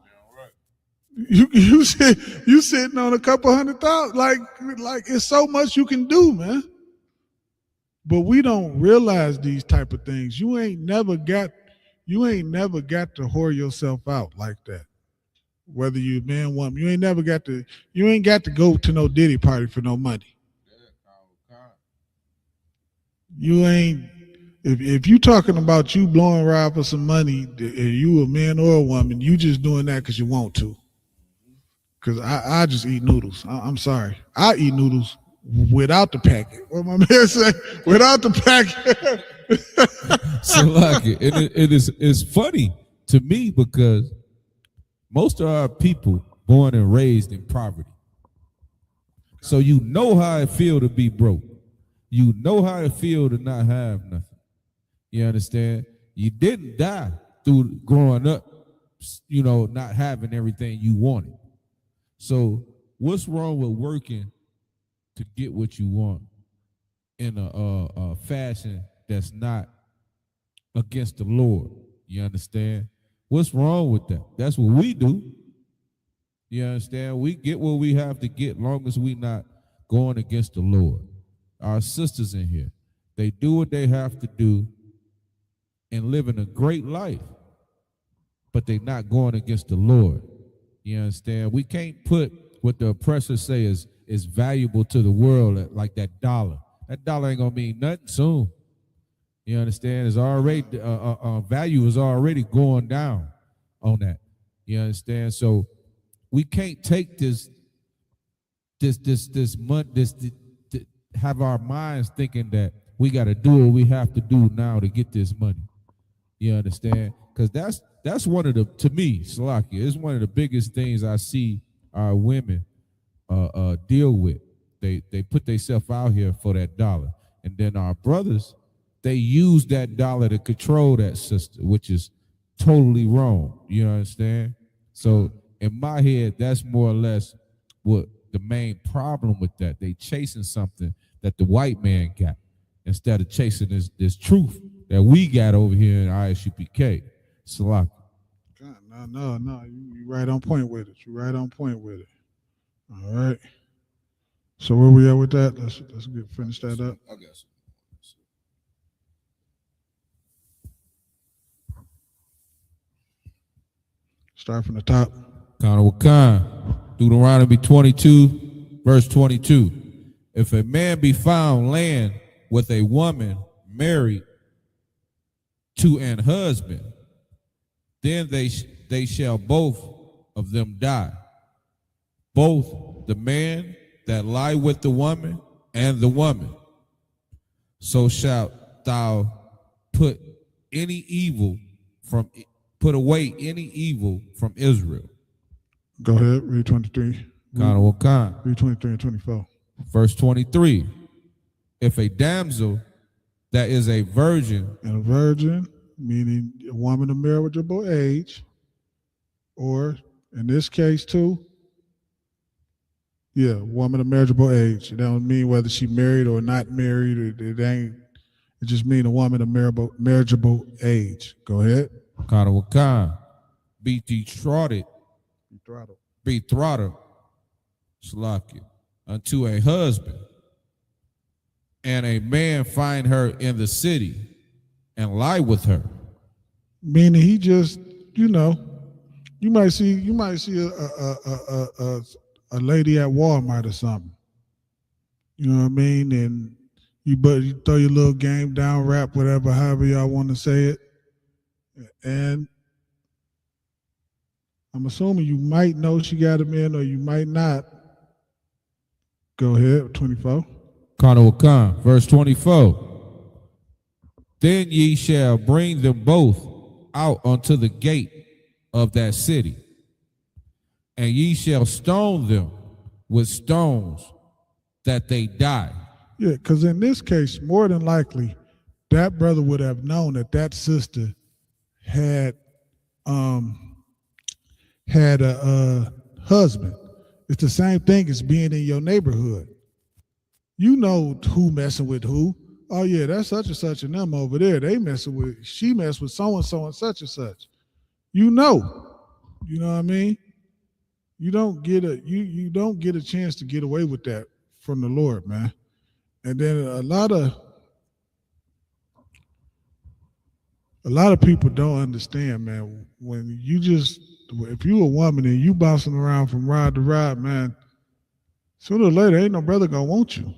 You sitting on a couple $100,000. Like it's so much you can do, man. But we don't realize these type of things. You ain't never got to whore yourself out like that. Whether you man, woman, you ain't got to go to no Diddy party for no money. You ain't, if you talking about you blowing ride for some money, and you a man or a woman, you just doing that because you want to. Because I just eat noodles. I'm sorry. I eat noodles without the packet. What my man say? Without the packet. So like it's funny to me because most of our people born and raised in poverty. So you know how it feel to be broke. You know how it feel to not have nothing. You understand? You didn't die through growing up, not having everything you wanted. So what's wrong with working to get what you want in a fashion that's not against the Lord? You understand? What's wrong with that? That's what we do. You understand? We get what we have to get long as we not going against the Lord. Our sisters in here, they do what they have to do and living a great life, but they not going against the Lord. You understand? We can't put what the oppressors say is valuable to the world like that dollar. That dollar ain't gonna mean nothing soon. You understand? It's already value is already going down on that. You understand? So we can't take this have our minds thinking that we got to do what we have to do now to get this money. You understand? Because that's one of the, to me, Salakia, it's one of the biggest things I see our women deal with. They put themselves out here for that dollar. And then our brothers, they use that dollar to control that sister, which is totally wrong. You understand? So in my head, that's more or less what the main problem with that. They chasing something that the white man got instead of chasing this truth that we got over here in ISUPK. Salaki. No. You right on point with it. You right on point with it. All right. So where we at with that? Let's finish that up. I guess. Start from the top. Deuteronomy 22, verse 22. If a man be found laying with a woman married to an husband, then they shall both of them die, both the man that lie with the woman and the woman. So shalt thou put away any evil from Israel. Go ahead, read 23. Read 23 and 24. Verse 23. If a damsel that is a virgin. And a virgin, meaning a woman of marriageable age, or in this case too, woman of marriageable age. It don't mean whether she married or not married. It just mean a woman of marriageable age. Go ahead. Be betrothed, Salakia, unto a husband, and a man find her in the city and lie with her. Meaning he just, you might see a lady at Walmart or something. You know what I mean? And you throw your little game down, rap, whatever, however y'all want to say it. And I'm assuming you might know she got him in or you might not. Go ahead, 24. Verse 24. Then ye shall bring them both out unto the gate of that city, and ye shall stone them with stones that they die. Yeah, because in this case, more than likely, that brother would have known that sister had a husband. It's the same thing as being in your neighborhood. You know who messing with who. Oh yeah, that's such and such and them over there. She messed with so and so and such and such. You know what I mean? You don't get a chance to get away with that from the Lord, man. And then a lot of people don't understand, man. If you a woman and you bouncing around from rod to rod, man, sooner or later ain't no brother gonna want you.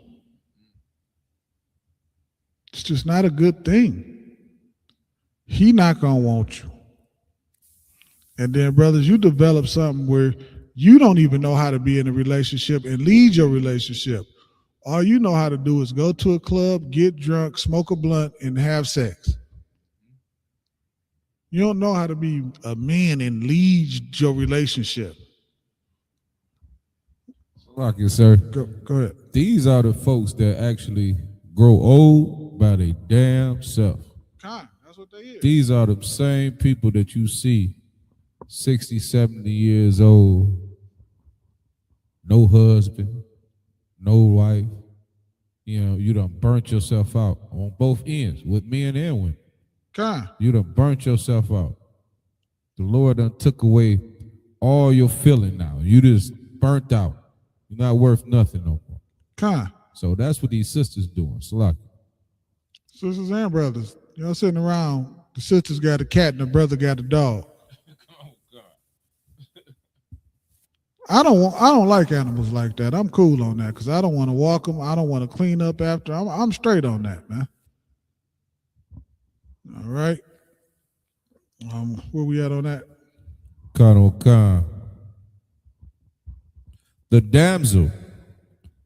It's just not a good thing. He not gonna want you. And then, brothers, you develop something where You don't even know how to be in a relationship and lead your relationship. All you know how to do is go to a club, get drunk, smoke a blunt, and have sex. You don't know how to be a man and lead your relationship. Like it, sir. Go ahead. These are the folks that actually grow old by their damn self. That's what they is. These are the same people that you see 60, 70 years old, no husband, no wife. You know, you done burnt yourself out on both ends, with men and women. You done burnt yourself out. The Lord done took away all your feeling now. You just burnt out. You're not worth nothing no more. So that's what these sisters doing. Salaki. Sisters and brothers. Y'all sitting around, the sisters got a cat and the brother got a dog. I don't like animals like that. I'm cool on that because I don't want to walk them. I don't want to clean up after. I'm straight on that, man. All right. Where we at on that? Khan. The damsel,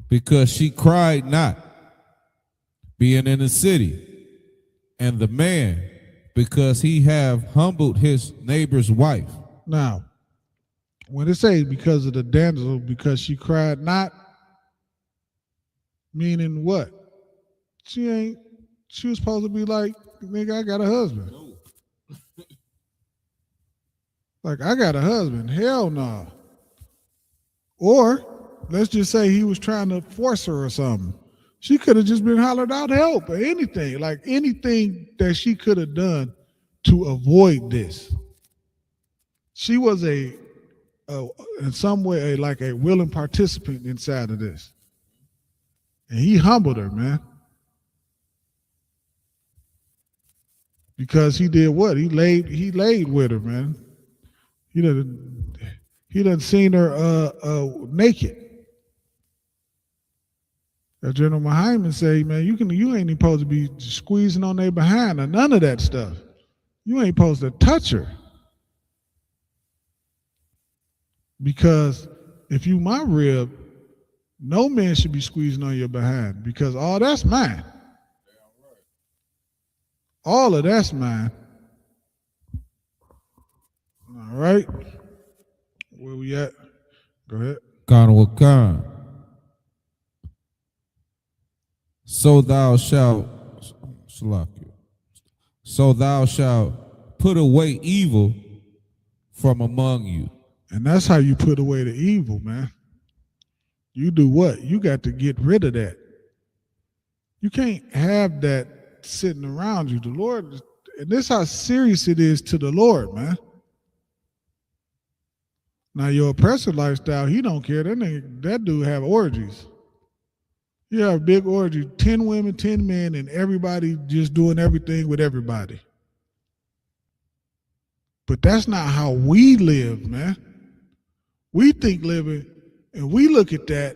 because she cried not, being in the city, and the man, because he have humbled his neighbor's wife. Now, when it says because of the damsel, because she cried not, meaning what? She was supposed to be like, nigga, I got a husband. Like, I got a husband. Hell no. Or, let's just say he was trying to force her or something. She could have just been hollered out help or anything. Like, anything that she could have done to avoid this. She was in some way, like a willing participant inside of this. And he humbled her, man. Because he did what? He laid with her, man. He done seen her naked. As General Muhammad say, man, you ain't even supposed to be squeezing on their behind or none of that stuff. You ain't supposed to touch her. Because if you my rib, no man should be squeezing on your behind because all that's mine. All of that's mine. All right. Where we at? Go ahead. Khan. So thou shalt put away evil from among you. And that's how you put away the evil, man. You do what? You got to get rid of that. You can't have that sitting around you. The Lord, and this is how serious it is to the Lord, man. Now your oppressor lifestyle, he don't care. That dude have orgies. You have a big orgy, 10 women, 10 men, and everybody just doing everything with everybody. But that's not how we live, man. We think living, and we look at that.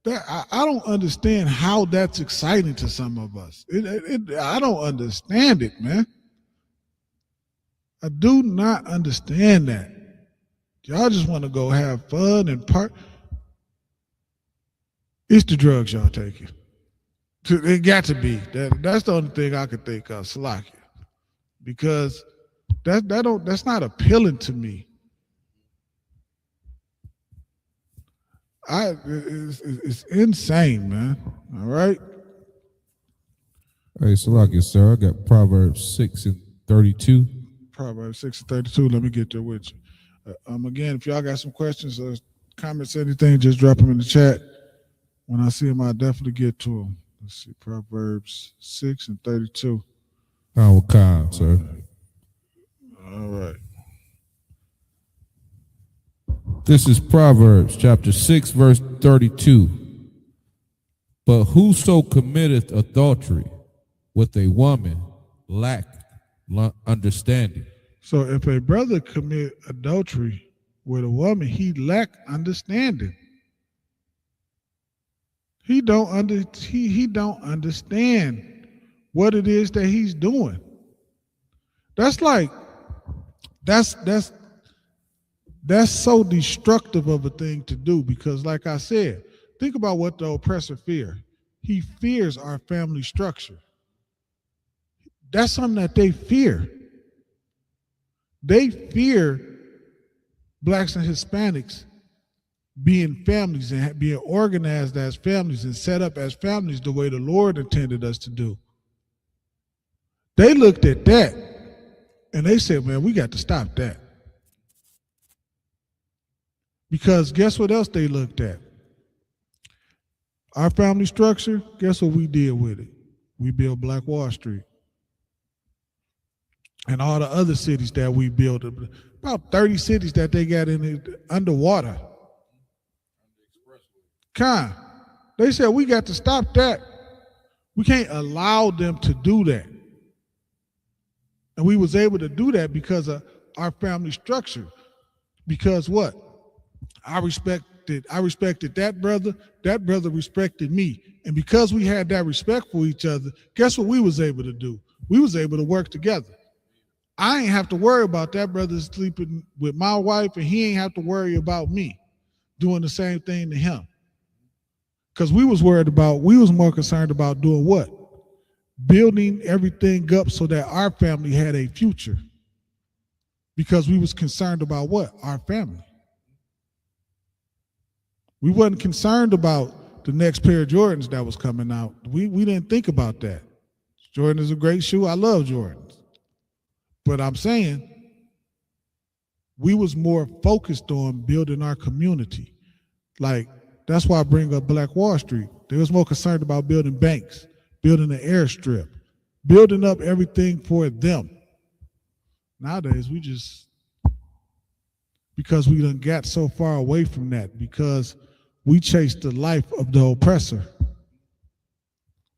I don't understand how that's exciting to some of us. I don't understand it, man. I do not understand that. Y'all just want to go have fun and part. It's the drugs y'all taking. It got to be. That's the only thing I could think of, Salakia. Because that's not appealing to me. It's insane, man. All right. Hey, Salakia, sir. I got Proverbs 6:32. Proverbs 6:32. Let me get there with you. Again, if y'all got some questions or comments, anything, just drop them in the chat. When I see them, I'll definitely get to them. Let's see, Proverbs 6:32. Khan, sir. All right. This is Proverbs chapter 6, verse 32. But whoso committeth adultery with a woman lacketh understanding. So if a brother commit adultery with a woman, he lack understanding. He don't understand what it is that he's doing. That's That's so destructive of a thing to do because, like I said, think about what the oppressor fears. He fears our family structure. That's something that they fear. They fear blacks and Hispanics being families and being organized as families and set up as families the way the Lord intended us to do. They looked at that and they said, man, we got to stop that. Because guess what else they looked at? Our family structure, guess what we did with it? We built Black Wall Street. And all the other cities that we built, about 30 cities that they got in it underwater. They said we got to stop that. We can't allow them to do that. And we was able to do that because of our family structure. Because what? I respected that brother respected me. And because we had that respect for each other, guess what we was able to do? We was able to work together. I ain't have to worry about that brother sleeping with my wife, and he ain't have to worry about me doing the same thing to him. Because we was more concerned about doing what? Building everything up so that our family had a future. Because we was concerned about what? Our family. We wasn't concerned about the next pair of Jordans that was coming out. We didn't think about that. Jordan is a great shoe. I love Jordans. But I'm saying we was more focused on building our community. Like, that's why I bring up Black Wall Street. They was more concerned about building banks, building an airstrip, building up everything for them. Nowadays, because we done got so far away from that, because we chased the life of the oppressor.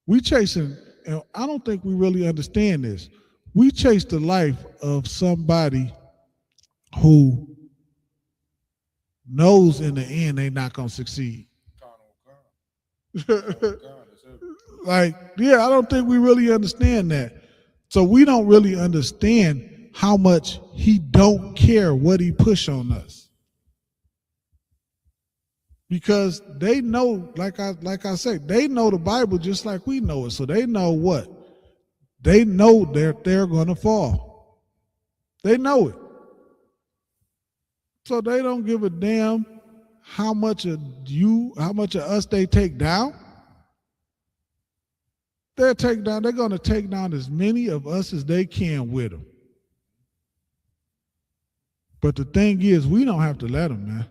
We chasing, and I don't think we really understand this. We chase the life of somebody who knows in the end they're not going to succeed. Like, yeah, I don't think we really understand that. So we don't really understand how much he don't care what he push on us. Because they know, like I say, they know the Bible just like we know it. So they know what? They know that they're going to fall. They know it. So they don't give a damn how much of us they take down. They're going to take down as many of us as they can with them. But the thing is, we don't have to let them, man.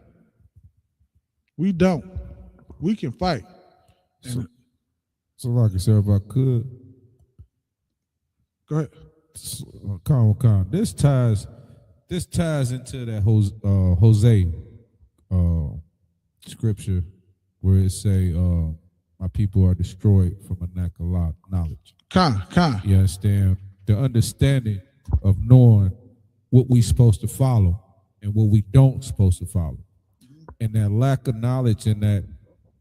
We don't. We can fight. So like I said, if I could. Go ahead. Calm. This ties into that Hosea scripture where it say, my people are destroyed from a lack of knowledge. You understand? The understanding of knowing what we supposed to follow and what we don't supposed to follow. And that lack of knowledge and that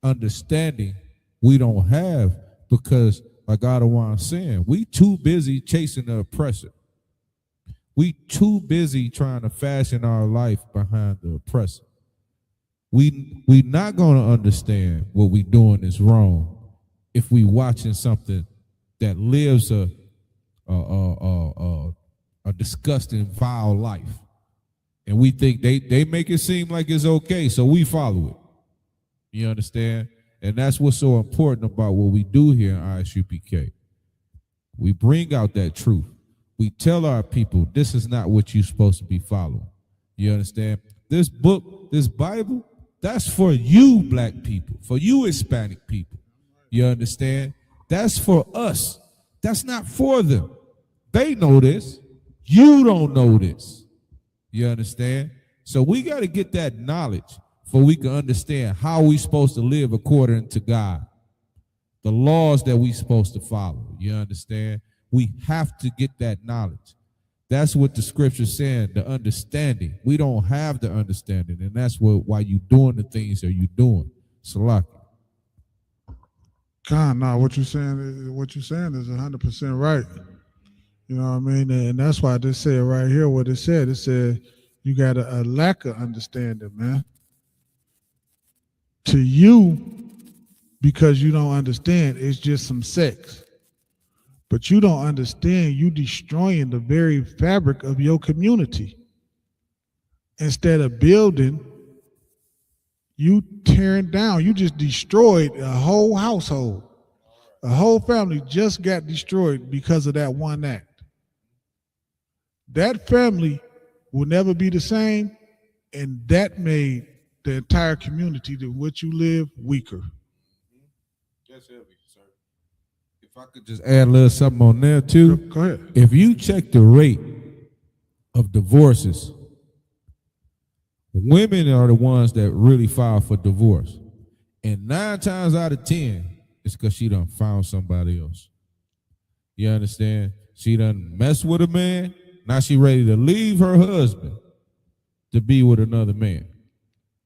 understanding we don't have because, like Adawan saying, we too busy chasing the oppressor. We too busy trying to fashion our life behind the oppressor. We not going to understand what we doing is wrong if we watching something that lives a disgusting, vile life. And we think they make it seem like it's okay, so we follow it. You understand? And that's what's so important about what we do here in ISUPK. We bring out that truth. We tell our people, this is not what you're supposed to be following. You understand? This book, this Bible, that's for you black people, for you Hispanic people. You understand? That's for us. That's not for them. They know this. You don't know this. You understand? So we got to get that knowledge so we can understand how we supposed to live according to God. The laws that we supposed to follow. You understand? We have to get that knowledge. That's what the scripture's saying, the understanding. We don't have the understanding, and that's why you doing the things that you doing. Salaki. What you're saying is 100% right. You know what I mean? And that's why they said right here what it said. It said, You got a lack of understanding, man. To you, because you don't understand, it's just some sex. But you don't understand, you destroying the very fabric of your community. Instead of building, you tearing down. You just destroyed a whole household. A whole family just got destroyed because of that one act. That family will never be the same, and that made the entire community in which you live weaker. That's heavy, sir. If I could just add a little something on there too. Go ahead. If you check the rate of divorces, women are the ones that really file for divorce. And 9 times out of 10, it's because she done found somebody else. You understand? She done messed with a man. Now she ready to leave her husband to be with another man.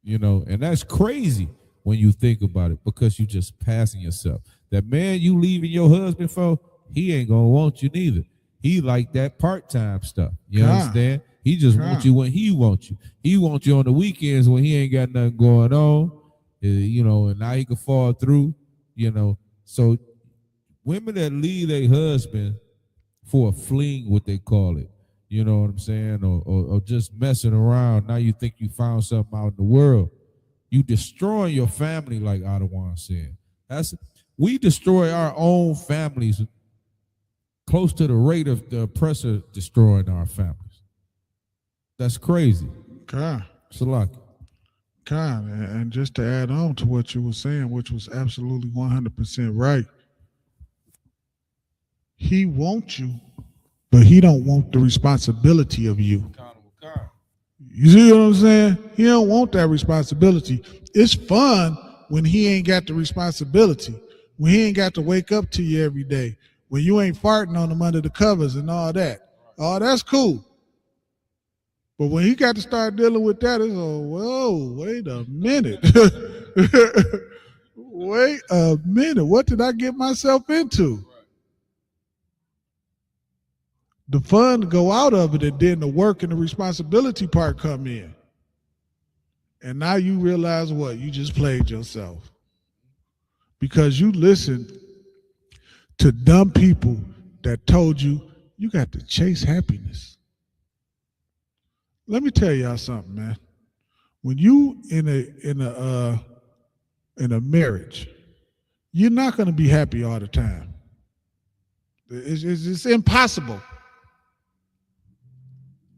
You know, and that's crazy when you think about it, because you just passing yourself. That man you leaving your husband for, he ain't gonna want you neither. He like that part-time stuff. You understand? He just wants you when he wants you. He wants you on the weekends when he ain't got nothing going on. You know, and now he can fall through, you know. So women that leave their husband for a fling, what they call it, you know what I'm saying, or just messing around, now you think you found something out in the world. You destroying your family, like Adawan said. We destroy our own families close to the rate of the oppressor destroying our families. That's crazy. Salaki. And just to add on to what you were saying, which was absolutely 100% right, he wants you, but he don't want the responsibility of you. You see what I'm saying? He don't want that responsibility. It's fun when he ain't got the responsibility, when he ain't got to wake up to you every day, when you ain't farting on him under the covers and all that. Oh, that's cool. But when he got to start dealing with that, it's whoa, wait a minute. Wait a minute. What did I get myself into? The fun go out of it, and then the work and the responsibility part come in. And now you realize what? You just played yourself. Because you listened to dumb people that told you you got to chase happiness. Let me tell y'all something, man. When you in a marriage, you're not going to be happy all the time. It's impossible.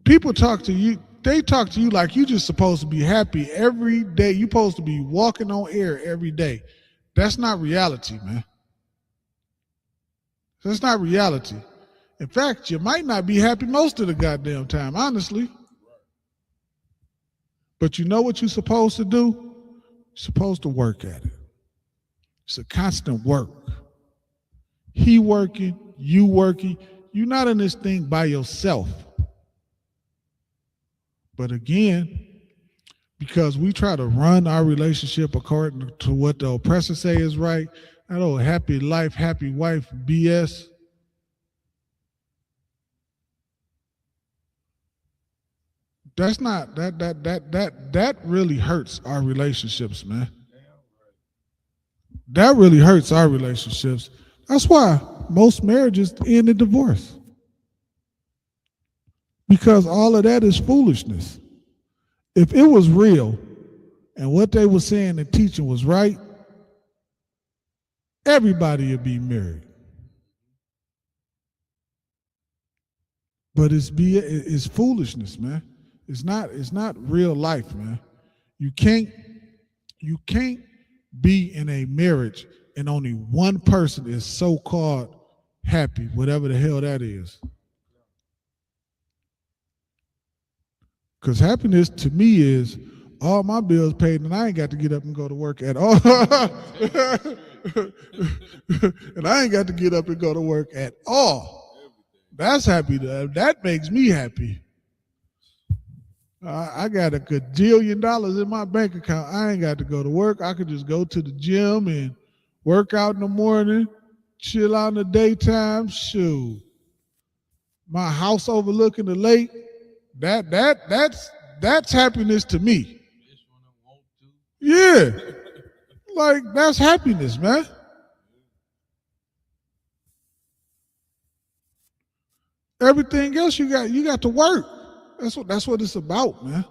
People talk to you, they talk to you like you just supposed to be happy every day. You're supposed to be walking on air every day. That's not reality, man. That's not reality. In fact, you might not be happy most of the goddamn time, honestly. But you know what you're supposed to do? You're supposed to work at it. It's a constant work. He working, you working. You're not in this thing by yourself. But again, because we try to run our relationship according to what the oppressor say is right, that old happy life, happy wife BS. That's not that really hurts our relationships, man. That really hurts our relationships. That's why most marriages end in divorce. Because all of that is foolishness. If it was real and what they were saying and teaching was right, everybody would be married. But it's foolishness, man. It's not real life, man. You can't be in a marriage and only one person is so-called happy, whatever the hell that is. Because happiness to me is all my bills paid and I ain't got to get up and go to work at all. And I ain't got to get up and go to work at all. That's happy. That makes me happy. I got $1 gajillion in my bank account. I ain't got to go to work. I could just go to the gym and work out in the morning, chill out in the daytime. Shoot. My house overlooking the lake. That's That's happiness to me. Yeah. Like, that's happiness, man. Everything else you got to work. That's what it's about, man.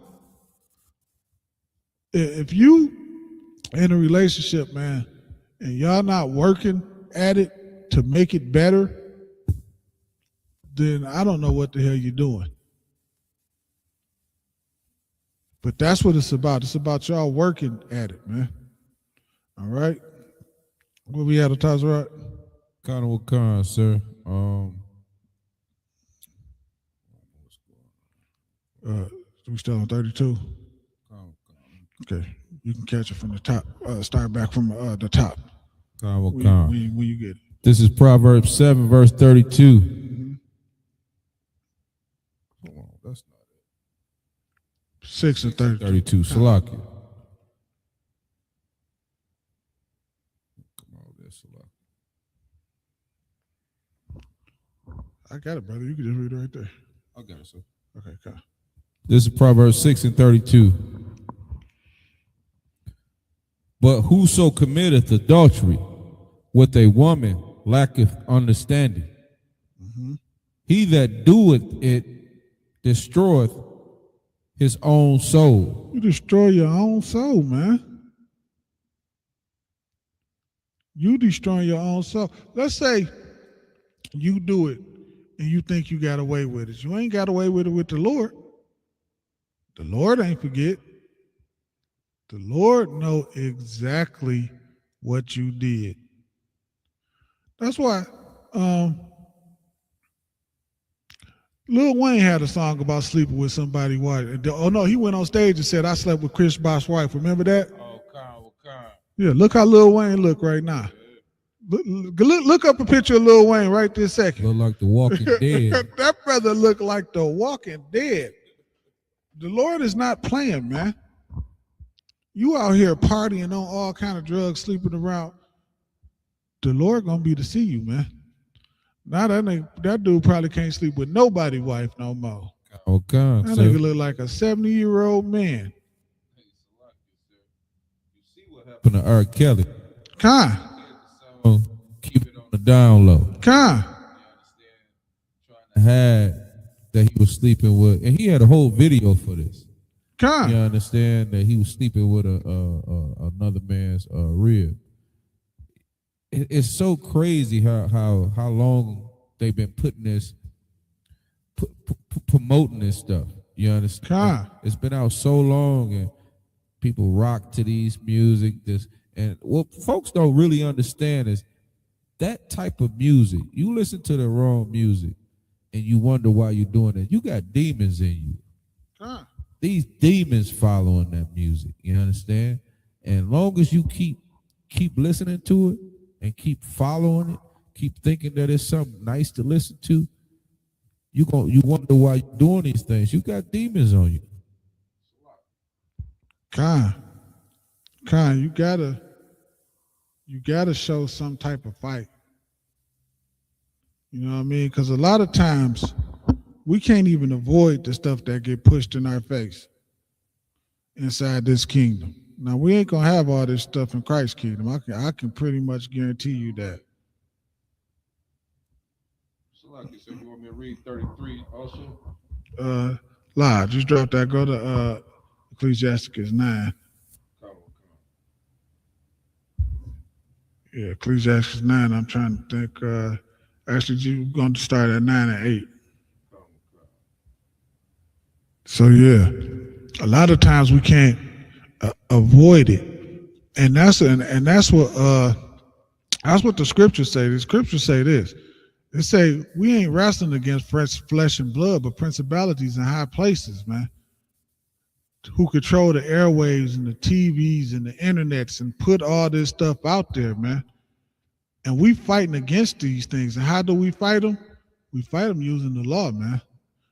If you in a relationship, man, and y'all not working at it to make it better, then I don't know what the hell you're doing. But that's what it's about. It's about y'all working at it, man. All right. Where we at, Tazrat? Carnival Khan, sir. We still on 32? Okay. You can catch it from the top. Start back from the top. Carnival Khan. When you get it. This is Proverbs 7, verse 32. Mm-hmm. Hold on, that's not it. 6 and 32. 32, Salakia. Come on, there, Salakia. I got it, brother. You can just read it right there. I got it, sir. Okay, come. This is Proverbs 6 and 32. But whoso committeth adultery with a woman lacketh understanding. Mm-hmm. He that doeth it destroyeth his own soul. You destroy your own soul, man. You destroy your own soul. Let's say you do it and you think you got away with it. You ain't got away with it with the Lord. The Lord ain't forget. The Lord know exactly what you did. That's why Lil Wayne had a song about sleeping with somebody's wife. Oh no, he went on stage and said, "I slept with Chris Bosh's wife." Remember that? Oh, Khan. Yeah, look how Lil Wayne look right now. Look up a picture of Lil Wayne right this second. Look like the Walking Dead. That brother look like the Walking Dead. The Lord is not playing, man. You out here partying on all kind of drugs, sleeping around. The Lord gonna be to see you, man. Now that dude probably can't sleep with nobody's wife no more. Oh, God. That nigga look like a 70-year-old man. You see what happened to R. Kelly? Con. Keep it on the down low. Con. Trying to hide that he was sleeping with, and he had a whole video for this. Con. You understand that he was sleeping with another man's rib. It's so crazy how long they've been putting this, promoting this stuff. You understand? Con. It's been out so long, and people rock to these music. And what folks don't really understand is that type of music. You listen to the wrong music, and you wonder why you're doing it. You got demons in you. Con. These demons following that music. You understand? And long as you keep listening to it and keep following it, keep thinking that it's something nice to listen to, you wonder why you're doing these things. You got demons on you. Con, you gotta show some type of fight. You know what I mean? Because a lot of times we can't even avoid the stuff that get pushed in our face inside this kingdom. Now, we ain't gonna have all this stuff in Christ's kingdom. I can pretty much guarantee you that. So like you said, you want me to read 33 also? Just drop that. Go to Ecclesiasticus 9. Yeah, Ecclesiasticus 9. I'm trying to think. Actually, you're going to start at 9 and 8. So yeah, a lot of times we can't avoid it, and that's what the scriptures say. The scriptures say this. They say we ain't wrestling against flesh and blood, but principalities in high places, man, who control the airwaves and the TVs and the internets and put all this stuff out there, man. And we fighting against these things. And how do we fight them? We fight them using the law, man.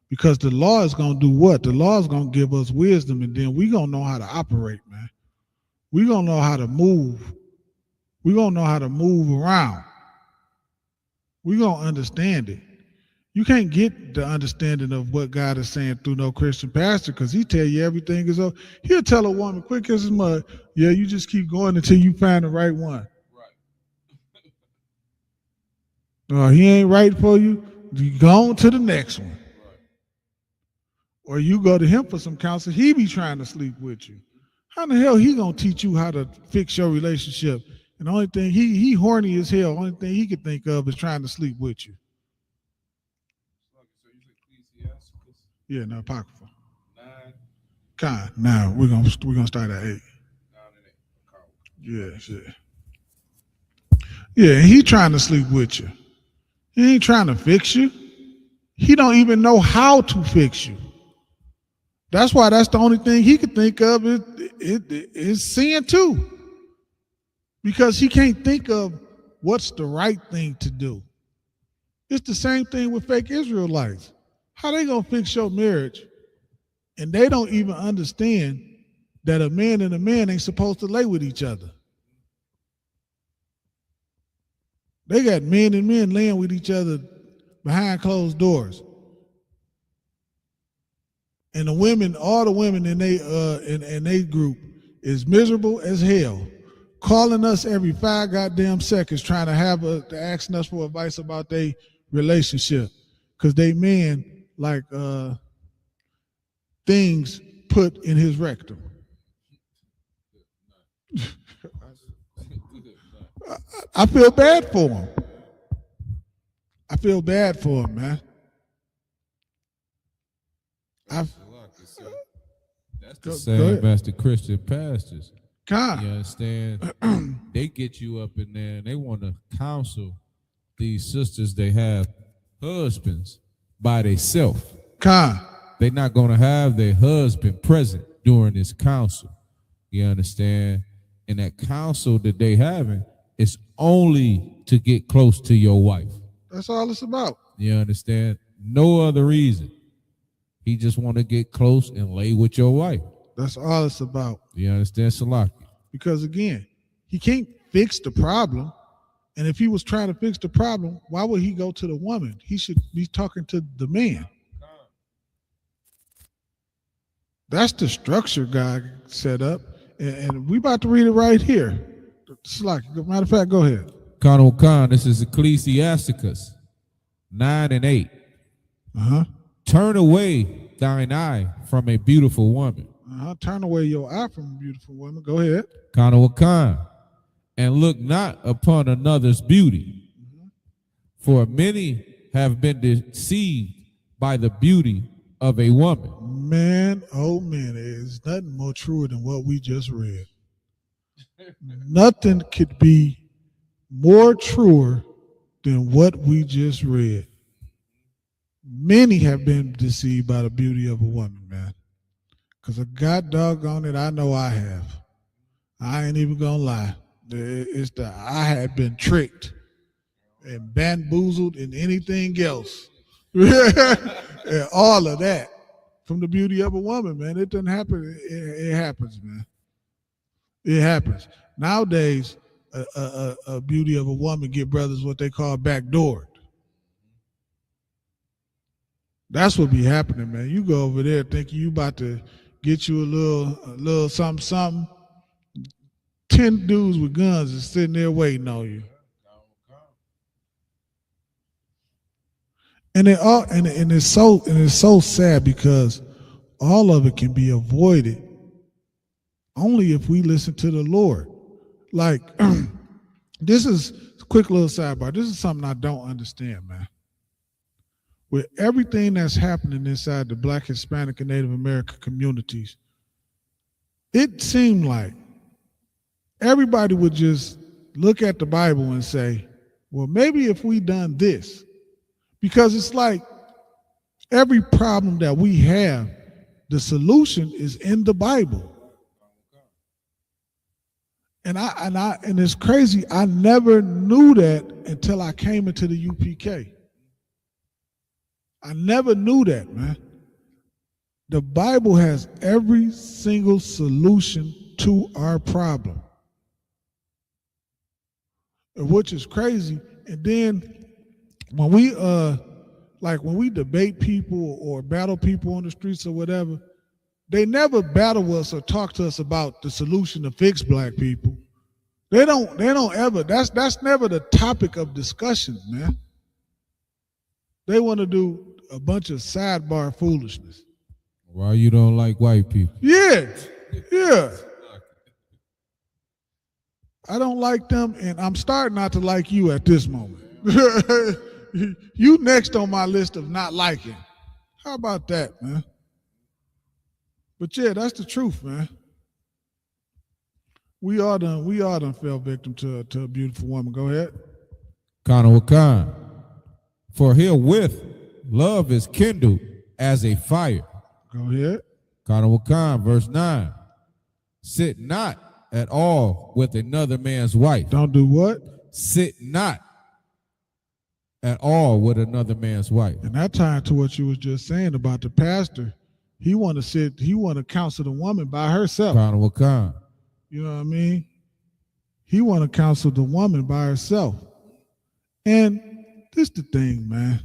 Because the law is going to do what? The law is going to give us wisdom, and then we're going to know how to operate, man. We're going to know how to move. We're going to know how to move around. We're going to understand it. You can't get the understanding of what God is saying through no Christian pastor, because he tell you everything is over. He'll tell a woman quick as mud, yeah, you just keep going until you find the right one. He ain't right for you, you go on to the next one. Or you go to him for some counsel, he be trying to sleep with you. How the hell he gonna teach you how to fix your relationship? And the only thing, he horny as hell, only thing he could think of is trying to sleep with you. Yeah, no, Apocrypha. 9. Now we're gonna start at 8. Yeah, shit. Yeah, he trying to sleep with you. He ain't trying to fix you. He don't even know how to fix you. That's why that's the only thing he could think of is sin too. Because he can't think of what's the right thing to do. It's the same thing with fake Israelites. How they gonna fix your marriage? And they don't even understand that a man and a man ain't supposed to lay with each other. They got men and men laying with each other behind closed doors. And the women, all the women in they group is miserable as hell, calling us every 5 goddamn seconds, trying to asking us for advice about their relationship, because they men like things put in his rectum. I feel bad for him. I feel bad for him, man. That's the same as the Christian pastors. God. You understand? They get you up in there and they want to counsel these sisters. They have husbands by themselves. God. They're not going to have their husband present during this counsel. You understand? And that counsel that they having is only to get close to your wife. That's all it's about. You understand? No other reason. He just want to get close and lay with your wife. That's all it's about. You understand, Salaki? Because again, he can't fix the problem. And if he was trying to fix the problem, why would he go to the woman? He should be talking to the man. That's the structure God set up. And we about to read it right here. Salaki, matter of fact, go ahead. Khan, this is Ecclesiasticus 9 and 8. Turn away thine eye from a beautiful woman. Turn away your eye from a beautiful woman. Go ahead. Khan, and look not upon another's beauty. For many have been deceived by the beauty of a woman. Man, oh man, there's nothing more truer than what we just read. Nothing could be more truer than what we just read. Many have been deceived by the beauty of a woman, man. Because a god doggone it, I know I have. I ain't even gonna lie. I had been tricked and bamboozled and anything else. And all of that from the beauty of a woman, man. It doesn't happen. It happens, man. It happens. Nowadays, a beauty of a woman get brothers what they call backdoored. That's what be happening, man. You go over there thinking you about to get you a little something. 10 dudes with guns is sitting there waiting on you. And it's so sad, because all of it can be avoided only if we listen to the Lord. Like, this is a quick little sidebar. This is something I don't understand, man. With everything that's happening inside the Black, Hispanic, and Native American communities, it seemed like everybody would just look at the Bible and say, well, maybe if we done this, because it's like every problem that we have, the solution is in the Bible. And it's crazy. I never knew that until I came into the UPK. I never knew that, man. The Bible has every single solution to our problem, which is crazy. And then when we like when we debate people or battle people on the streets or whatever, they never battle us or talk to us about the solution to fix black people. They don't ever, that's never the topic of discussion, man. They want to do a bunch of sidebar foolishness. Why you don't like white people? Yeah. I don't like them, and I'm starting not to like you at this moment. You next on my list of not liking. How about that, man? But yeah, that's the truth, man. We all done fell victim to a beautiful woman. Go ahead. Kana Wakan. For herewith love is kindled as a fire. Go ahead. Kana Wakan, verse 9. Sit not at all with another man's wife. Don't do what? Sit not at all with another man's wife. And that tied to what you was just saying about the pastor. He want to counsel the woman by herself. Kana Wakan. You know what I mean? He want to counsel the woman by herself. And this the thing, man.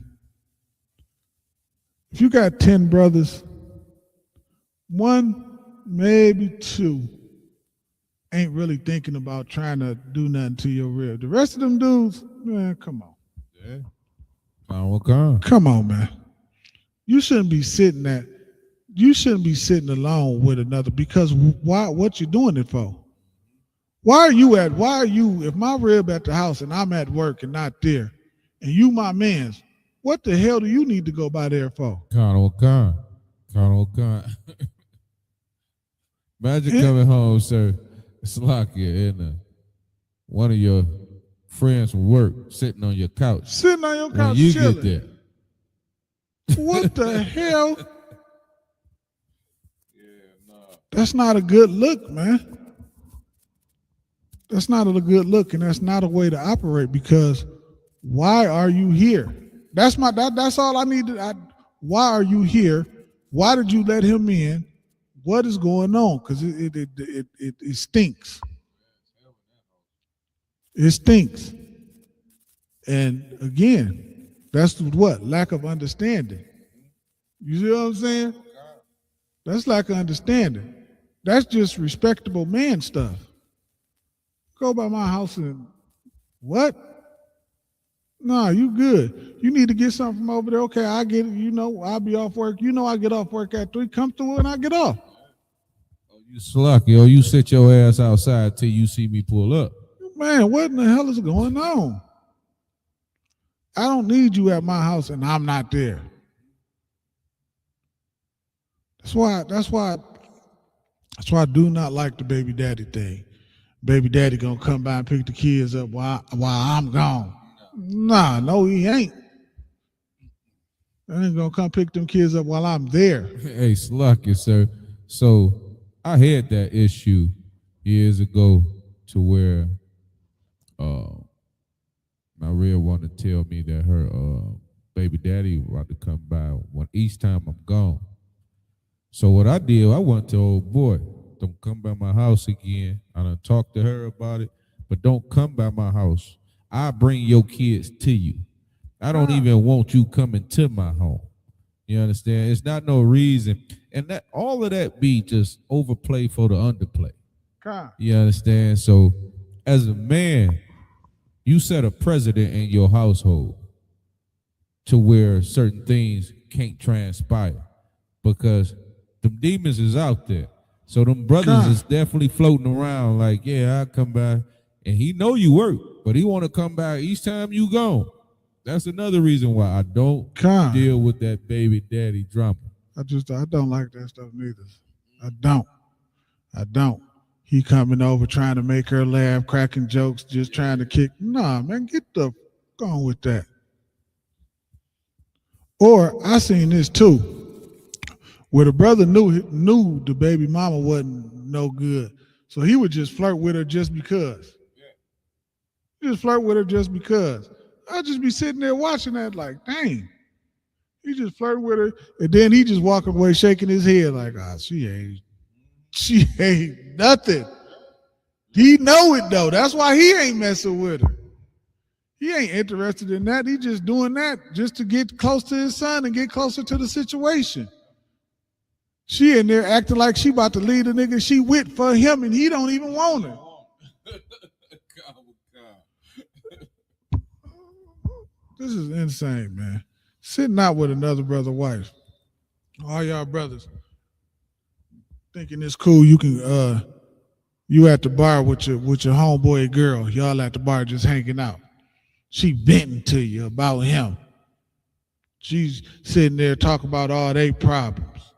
If you got 10 brothers, one, maybe two, ain't really thinking about trying to do nothing to your rib. The rest of them dudes, man, come on. Yeah. Come on, man. You shouldn't be sitting alone with another, because why? What you doing it for? Why are you, if my rib at the house and I'm at work and not there, and you my mans, what the hell do you need to go by there for? Kana Wakan. Imagine coming home, sir. It's like you're in one of your friends from work sitting on your couch. When you chilling. get there. What the hell? That's not a good look, man. That's not a good look, and that's not a way to operate, because why are you here? That's all I need to. Why are you here? Why did you let him in? What is going on? Because it stinks. It stinks. And again, that's what? Lack of understanding. You see what I'm saying? That's lack of understanding. That's just respectable man stuff. Go by my house and what? Nah, you good. You need to get something from over there. Okay, I get it. I'll be off work. I get off work at 3. Come through and I get off. You slucky, or you sit your ass outside till you see me pull up. Man, what in the hell is going on? I don't need you at my house and I'm not there. That's why I do not like the baby daddy thing. Baby daddy gonna come by and pick the kids up while I'm gone. Nah, no, he ain't. I ain't gonna come pick them kids up while I'm there. Hey, slucky, sir. So I had that issue years ago to where my real wanted to tell me that her baby daddy about to come by each time I'm gone. So what I did, I went to old boy, don't come by my house again. I done talked to her about it, but don't come by my house. I bring your kids to you. I don't even want you coming to my home. You understand? It's not no reason. And that all of that be just overplay for the underplay. You understand? So as a man, you set a precedent in your household to where certain things can't transpire, because them demons is out there. So them brothers is definitely floating around like, yeah, I'll come by. And he know you work, but he want to come by each time you gone. That's another reason why I don't deal with that baby daddy drama. I don't like that stuff neither. I don't. He coming over trying to make her laugh, cracking jokes, just trying to kick. Nah, man, get the on with that. Or I seen this too, where the brother knew the baby mama wasn't no good, so he would just flirt with her just because. Just flirt with her just because. I'd just be sitting there watching that like, dang. He just flirt with her, and then he just walk away shaking his head like, she ain't nothing. He know it though. That's why he ain't messing with her. He ain't interested in that. He just doing that just to get close to his son and get closer to the situation. She in there acting like she about to lead a nigga she with for him, and he don't even want her. This is insane, man. Sitting out with another brother's wife. All y'all brothers thinking it's cool. You can you at the bar with your homeboy girl. Y'all at the bar just hanging out. She venting to you about him. She's sitting there talking about all their problems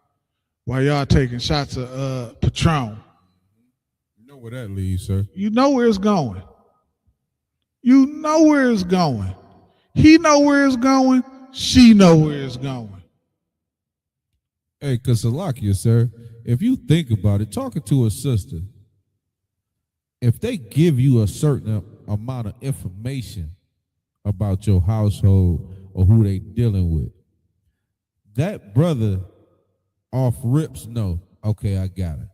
while y'all taking shots of Patron. You know where that leads, sir. You know where it's going. You know where it's going. He know where it's going. She know where it's going. Hey, Kasalakia, sir, if you think about it, talking to a sister, if they give you a certain amount of information about your household or who they dealing with, that brother off rips know, okay, I got it.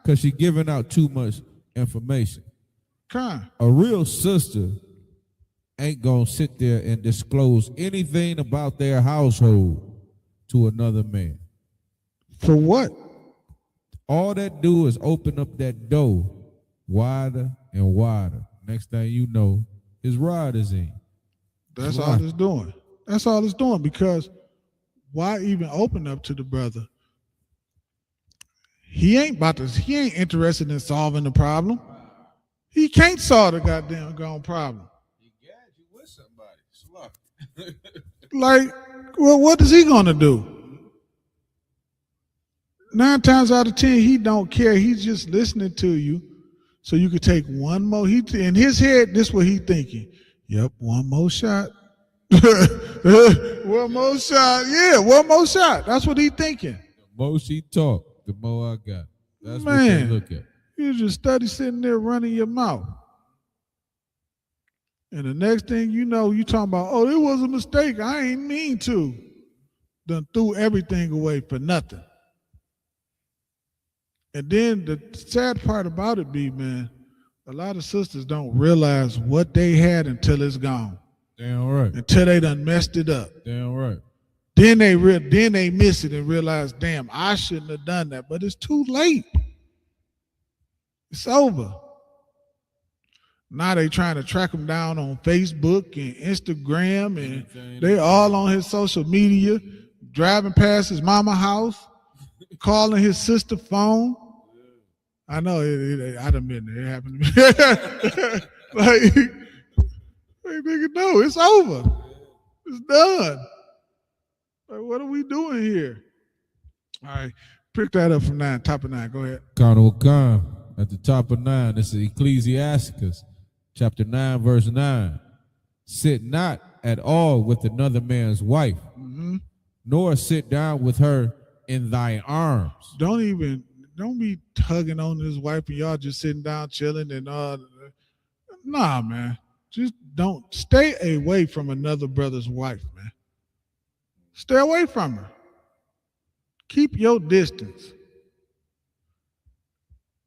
Because she giving out too much information. A real sister ain't gonna sit there and disclose anything about their household to another man. For what? All that do is open up that door wider and wider. Next thing you know, his rod is in. That's all it's doing. That's all it's doing, because why even open up to the brother? He ain't interested in solving the problem. He can't solve the goddamn gone problem. You with somebody. Like, well, what is he gonna do? 9 times out of 10, he don't care. He's just listening to you, so you could take one more. In his head, this is what he thinking. Yep, one more shot. One more shot. Yeah, one more shot. That's what he thinking. The more she talk, the more I got. That's Man, what they look at. You just study sitting there running your mouth. And the next thing you know, you talking about, oh, it was a mistake. I ain't mean to. Done threw everything away for nothing. And then the sad part about it be, man, a lot of sisters don't realize what they had until it's gone. Damn right. Until they done messed it up. Damn right. Then they miss it and realize, damn, I shouldn't have done that. But it's too late. It's over. Now they trying to track him down on Facebook and Instagram, and they all on his social media, driving past his mama house, calling his sister phone. I know I done been there. It happened to me. like, nigga, no, it's over. It's done. Like, what are we doing here? All right, pick that up from 9, top of 9. Go ahead. Khan, at the top of 9, this is Ecclesiasticus, chapter 9, verse 9. Sit not at all with another man's wife, nor sit down with her in thy arms. Don't be tugging on his wife and y'all just sitting down chilling and nah, man. Just don't stay away from another brother's wife, man. Stay away from her. Keep your distance.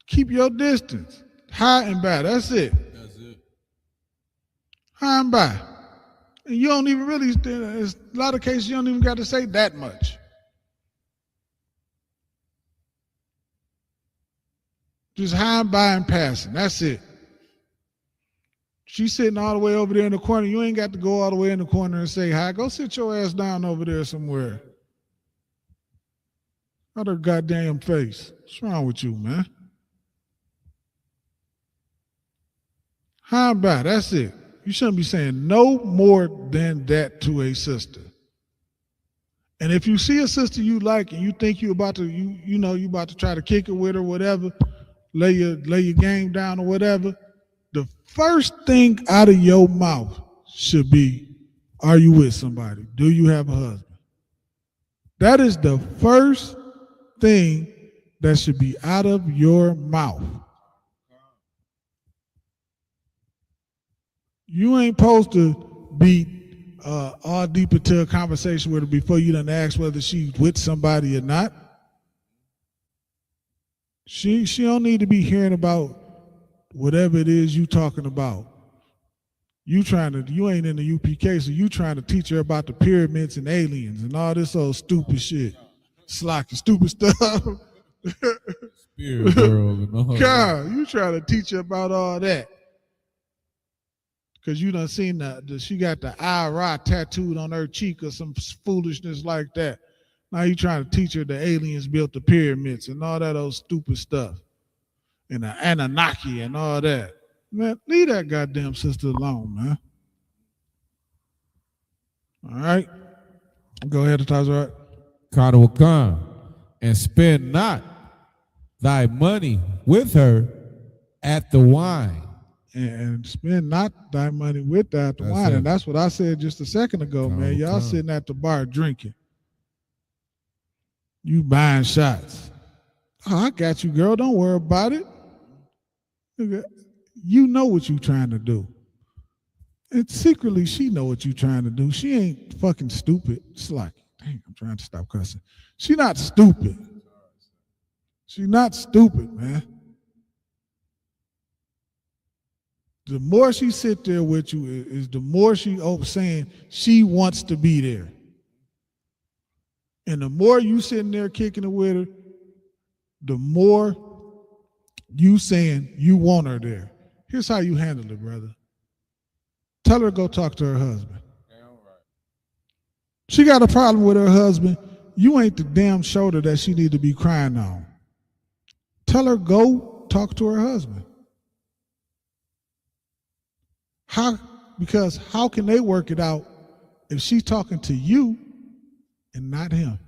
Keep your distance. High and by. That's it. High and by. And you don't even really, there's a lot of cases you don't even got to say that much. Just high and by and passing. That's it. She's sitting all the way over there in the corner. You ain't got to go all the way in the corner and say hi. Go sit your ass down over there somewhere. Out her goddamn face. What's wrong with you, man? High and by. That's it. You shouldn't be saying no more than that to a sister. And if you see a sister you like and you think you about to you about to try to kick it with her, whatever, lay your game down or whatever, the first thing out of your mouth should be, are you with somebody? Do you have a husband? That is the first thing that should be out of your mouth. You ain't supposed to be all deep into a conversation with her before you done ask whether she's with somebody or not. She don't need to be hearing about whatever it is you talking about. You ain't in the UPK, so you trying to teach her about the pyramids and aliens and all this old stupid shit. Slocky, stupid stuff. Spirit world and all God, you trying to teach her about all that. Because you done seen she got the IRA tattooed on her cheek or some foolishness like that. Now you trying to teach her the aliens built the pyramids and all that old stupid stuff. And the Anunnaki and all that. Man, leave that goddamn sister alone, man. All right? Go ahead, Tazarot. Khan, and spend not thy money with her at the wine. And spend not thy money with her at the wine. And that's what I said just a second ago, man. Y'all sitting at the bar drinking. You buying shots. Oh, I got you, girl. Don't worry about it. You know what you trying to do. And secretly, she know what you trying to do. She ain't fucking stupid. It's like, dang, I'm trying to stop cussing. She not stupid. She not stupid, man. The more she sit there with you is the more she saying she wants to be there. And the more you sitting there kicking it with her, the more you saying you want her there. Here's how you handle it, brother. Tell her to go talk to her husband. She got a problem with her husband. You ain't the damn shoulder that she need to be crying on. Tell her go talk to her husband. Because how can they work it out if she's talking to you and not him?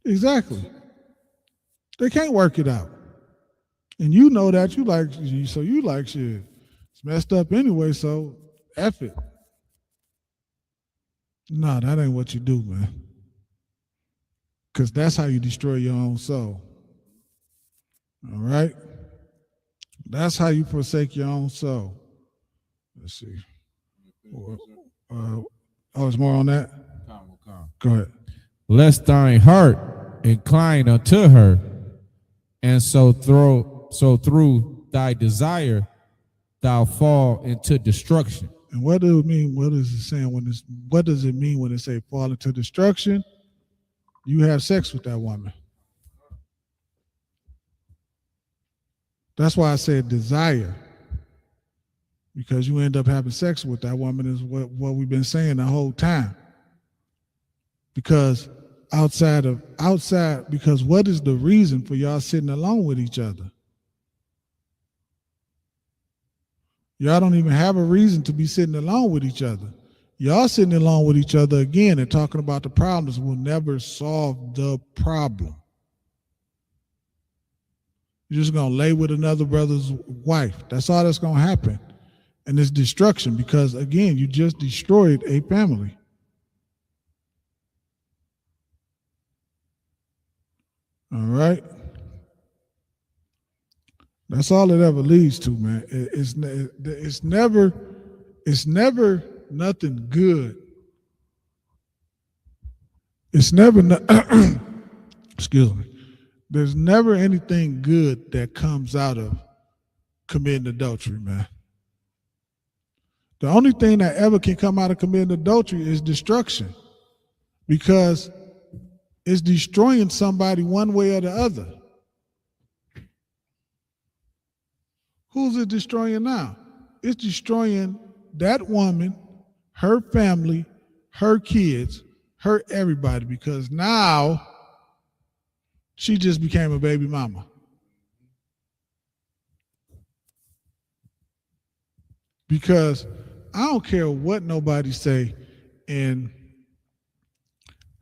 Exactly. They can't work it out. And you know that you like shit. It's messed up anyway, so F it. No, that ain't what you do, man. Because that's how you destroy your own soul. All right? That's how you forsake your own soul. Let's see. There's more on that? Go ahead. Lest thine heart incline unto her, and so through thy desire thou fall into destruction. And what does it mean? What is it saying what does it mean when it say fall into destruction? You have sex with that woman. That's why I said desire. Because you end up having sex with that woman is what we've been saying the whole time. Because because what is the reason for y'all sitting alone with each other? Y'all don't even have a reason to be sitting alone with each other. Y'all sitting alone with each other again and talking about the problems will never solve the problem. You're just going to lay with another brother's wife. That's all that's going to happen. And it's destruction because, again, you just destroyed a family. All right? That's all it ever leads to, man. It's never nothing good. It's never, excuse me. There's never anything good that comes out of committing adultery, man. The only thing that ever can come out of committing adultery is destruction, because it's destroying somebody one way or the other. Who's it destroying now? It's destroying that woman, her family, her kids, her everybody, because now she just became a baby mama. Because I don't care what nobody say and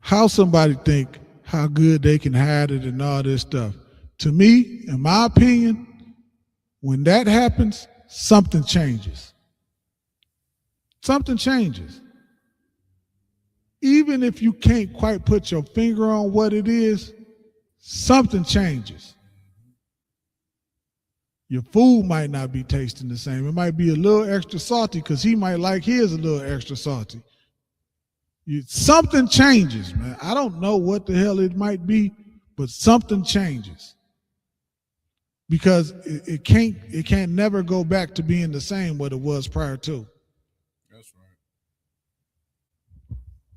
how somebody think how good they can hide it and all this stuff. To me, in my opinion, when that happens, something changes. Something changes. Even if you can't quite put your finger on what it is, something changes. Your food might not be tasting the same. It might be a little extra salty because he might like his a little extra salty. Something changes, man. I don't know what the hell it might be, but something changes. because it can't never go back to being the same what it was prior to. That's right.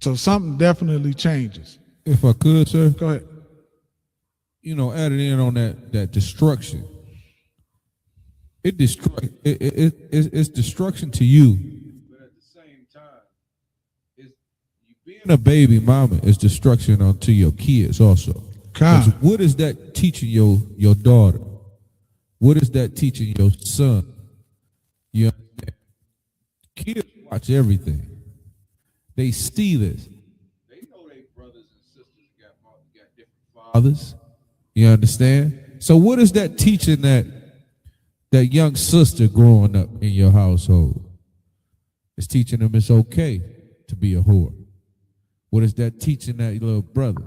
So something definitely changes. If I could, sir. Go ahead. Added in on that destruction. It's destruction to you. But at the same time, you being a baby mama is destruction onto your kids also. What is that teaching your daughter? What is that teaching your son? You understand? Kids watch everything. They steal it. They know their brothers and sisters got different fathers. You understand? So what is that teaching that young sister growing up in your household? It's teaching them it's okay to be a whore. What is that teaching that little brother?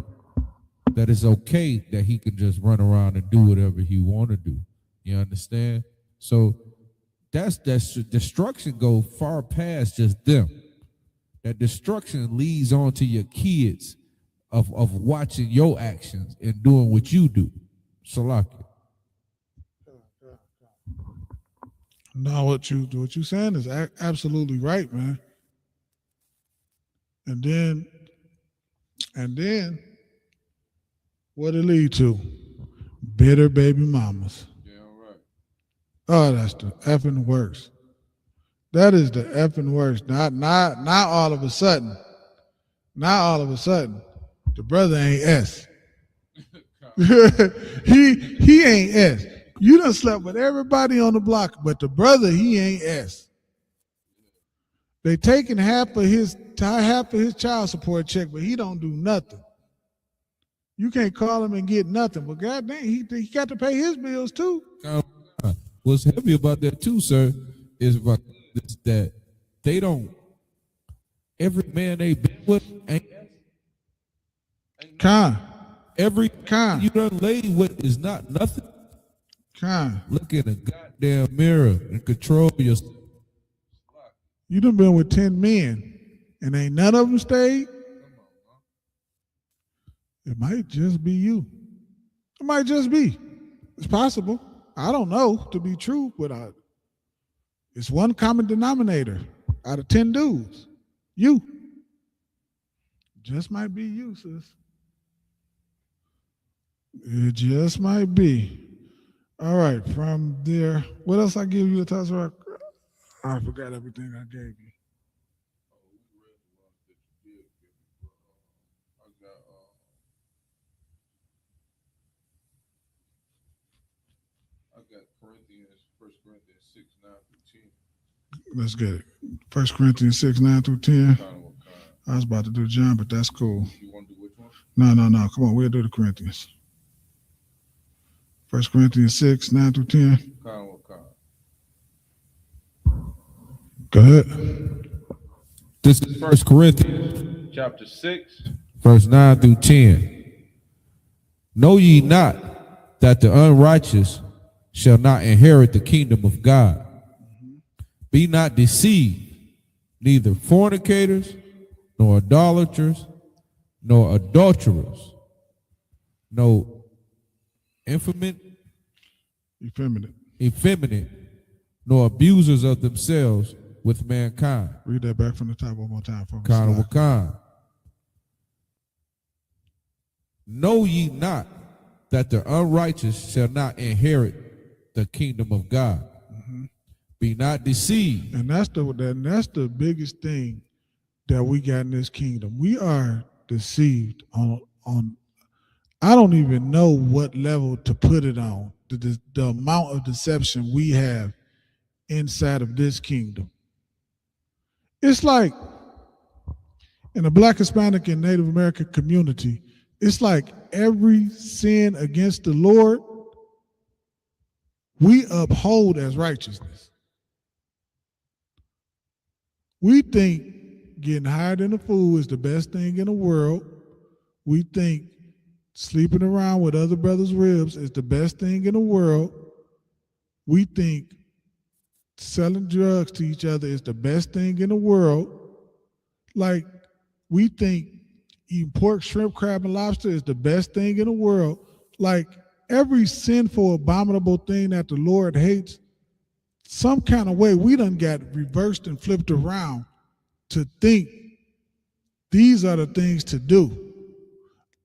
That it's okay that he can just run around and do whatever he want to do. You understand? So that's destruction go far past just them. That destruction leads on to your kids of watching your actions and doing what you do. Salaki. No, what you saying is absolutely right, man. And then what it lead to? Bitter baby mamas. Yeah, right. Oh, that's the effing worst. That is the effing worst. Not all of a sudden. Not all of a sudden. The brother ain't S. he ain't S. You done slept with everybody on the block, but the brother, he ain't S. They taking half of his child support check, but he don't do nothing. You can't call him and get nothing, but God dang, he got to pay his bills too. What's heavy about that too, sir, is that they don't. Every man they been with ain't. Every you done laid with is not nothing. Look in the goddamn mirror and control yourself. You done been with 10 men and ain't none of them stayed. It might just be you. It might just be. It's possible. I don't know to be true, but it's one common denominator out of 10 dudes. You. Just might be you, sis. It just might be. All right, from there, what else I give you a touch rock? I forgot everything I gave you. I got Corinthians, 1 Corinthians 6, 9 through 10. Let's get it. 1 Corinthians 6, 9 through 10. I was about to do John, but that's cool. You want to do which one? No. Come on, we'll do the Corinthians. 1 Corinthians 6, 9 through 10. Go ahead. This is 1 Corinthians chapter 6, verse 9 through 10. Know ye not that the unrighteous shall not inherit the kingdom of God? Be not deceived, neither fornicators, nor idolaters, nor adulterers, no effeminate, nor abusers of themselves with mankind. Read that back from the top one more time for me. Know ye not that the unrighteous shall not inherit the kingdom of God? Mm-hmm. Be not deceived. And that's the biggest thing that we got in this kingdom. We are deceived on I don't even know what level to put it on. The amount of deception we have inside of this kingdom. It's like in the Black, Hispanic, and Native American community, it's like every sin against the Lord, we uphold as righteousness. We think getting higher than a fool is the best thing in the world. We think sleeping around with other brothers' ribs is the best thing in the world. We think selling drugs to each other is the best thing in the world. Like, we think eating pork, shrimp, crab, and lobster is the best thing in the world. Like, every sinful, abominable thing that the Lord hates, some kind of way we done got reversed and flipped around to think these are the things to do.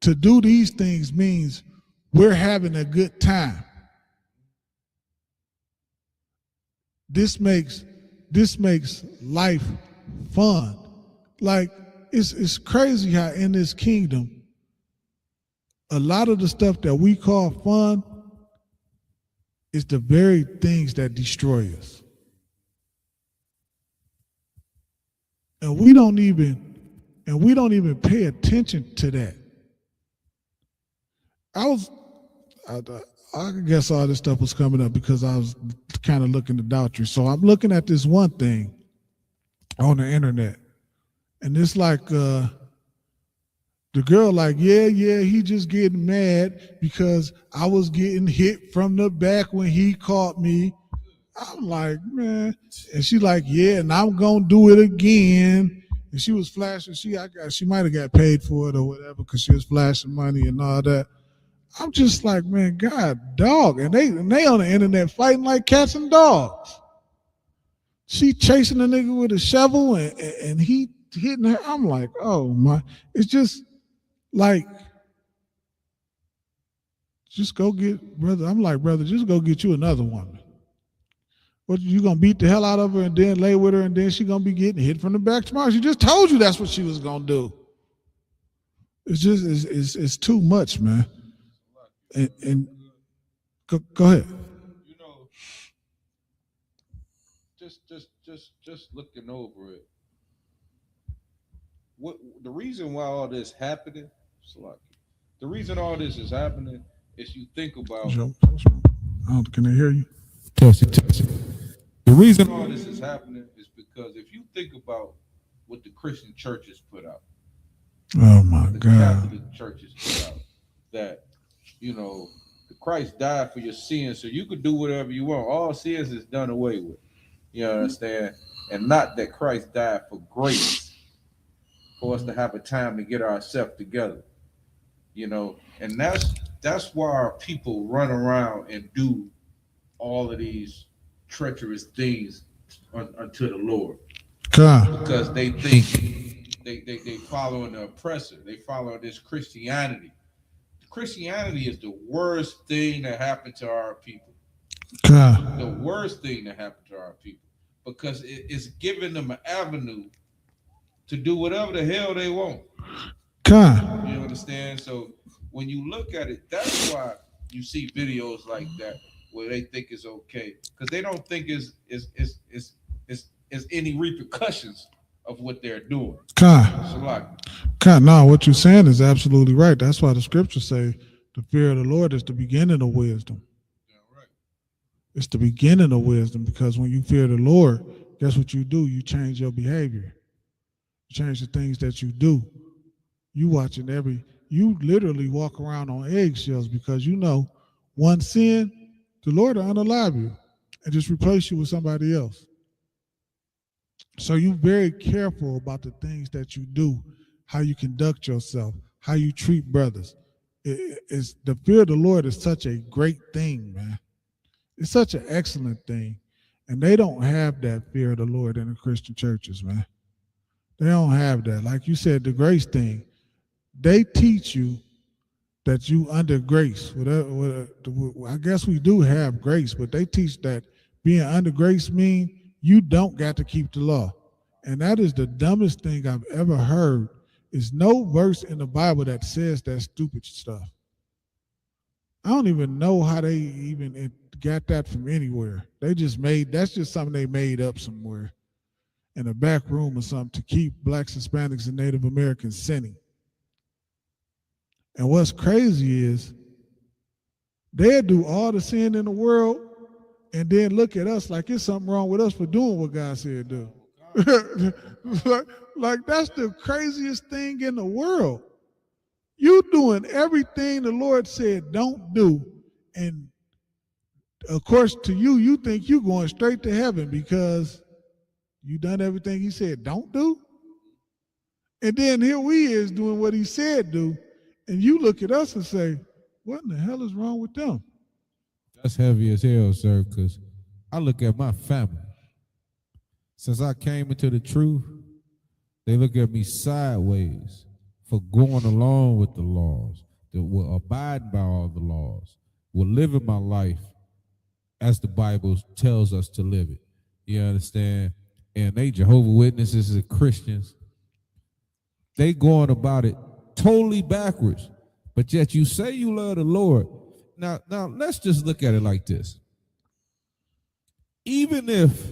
To do these things means we're having a good time. This makes life fun. Like it's crazy how in this kingdom, a lot of the stuff that we call fun is the very things that destroy us. And we don't even pay attention to that. I guess all this stuff was coming up because I was kind of looking at doctrine. So I'm looking at this one thing on the internet, and it's like the girl like, yeah, he just getting mad because I was getting hit from the back when he caught me. I'm like, man, and she like, yeah, and I'm gonna do it again. And she was flashing. She might have got paid for it or whatever because she was flashing money and all that. I'm just like, man, God, dog. And they on the internet fighting like cats and dogs. She chasing the nigga with a shovel and he hitting her. I'm like, oh my. It's just like, just go get, brother. I'm like, brother, just go get you another woman. What, you gonna beat the hell out of her and then lay with her and then she gonna be getting hit from the back tomorrow? She just told you that's what she was gonna do. It's just, it's too much, man. And go ahead. You know, just looking over it. What the reason why all this happening? The reason all this is happening is you think about. Can they hear you? Test it. The reason all this is happening is because if you think about what the Christian churches put out, oh my the God, Catholic churches put out, that Christ died for your sins, so you could do whatever you want. All sins is done away with. You understand? And not that Christ died for grace, for us to have a time to get ourselves together. And that's why our people run around and do all of these treacherous things unto the Lord. Because they think they follow the oppressor. They follow this Christianity. Christianity is the worst thing that happened to our people. The worst thing that happened to our people. Because it's giving them an avenue to do whatever the hell they want. You understand? So when you look at it, that's why you see videos like that where they think it's okay. Because they don't think is any repercussions of what they're doing. No, what you're saying is absolutely right. That's why the scriptures say the fear of the Lord is the beginning of wisdom. Yeah, right. It's the beginning of wisdom, because when you fear the Lord, guess what you do? You change your behavior. You change the things that you do. You literally walk around on eggshells because one sin, the Lord will unalive you and just replace you with somebody else. So you're very careful about the things that you do, how you conduct yourself, how you treat brothers. It's the fear of the Lord is such a great thing, man. It's such an excellent thing. And they don't have that fear of the Lord in the Christian churches, man. They don't have that. Like you said, the grace thing. They teach you that you under grace. I guess we do have grace, but they teach that being under grace means you don't got to keep the law. And that is the dumbest thing I've ever heard. Is no verse in the Bible that says that stupid stuff. I don't even know how they even got that from anywhere. That's just something they made up somewhere in a back room or something to keep blacks, Hispanics, and Native Americans sinning. And what's crazy is they'll do all the sin in the world and then look at us like it's something wrong with us for doing what God said do. like that's the craziest thing in the world. You doing everything the Lord said don't do, and of course to you think you going straight to heaven because you done everything he said don't do. And then here we is doing what he said do, and you look at us and say, What in the hell is wrong with them? That's heavy as hell, sir, because I look at my family. Since I came into the truth, they look at me sideways for going along with the laws, that will abide by all the laws, will live in my life as the Bible tells us to live it. You understand? And they Jehovah's Witnesses and Christians, they going about it totally backwards. But yet you say you love the Lord. Now let's just look at it like this. Even if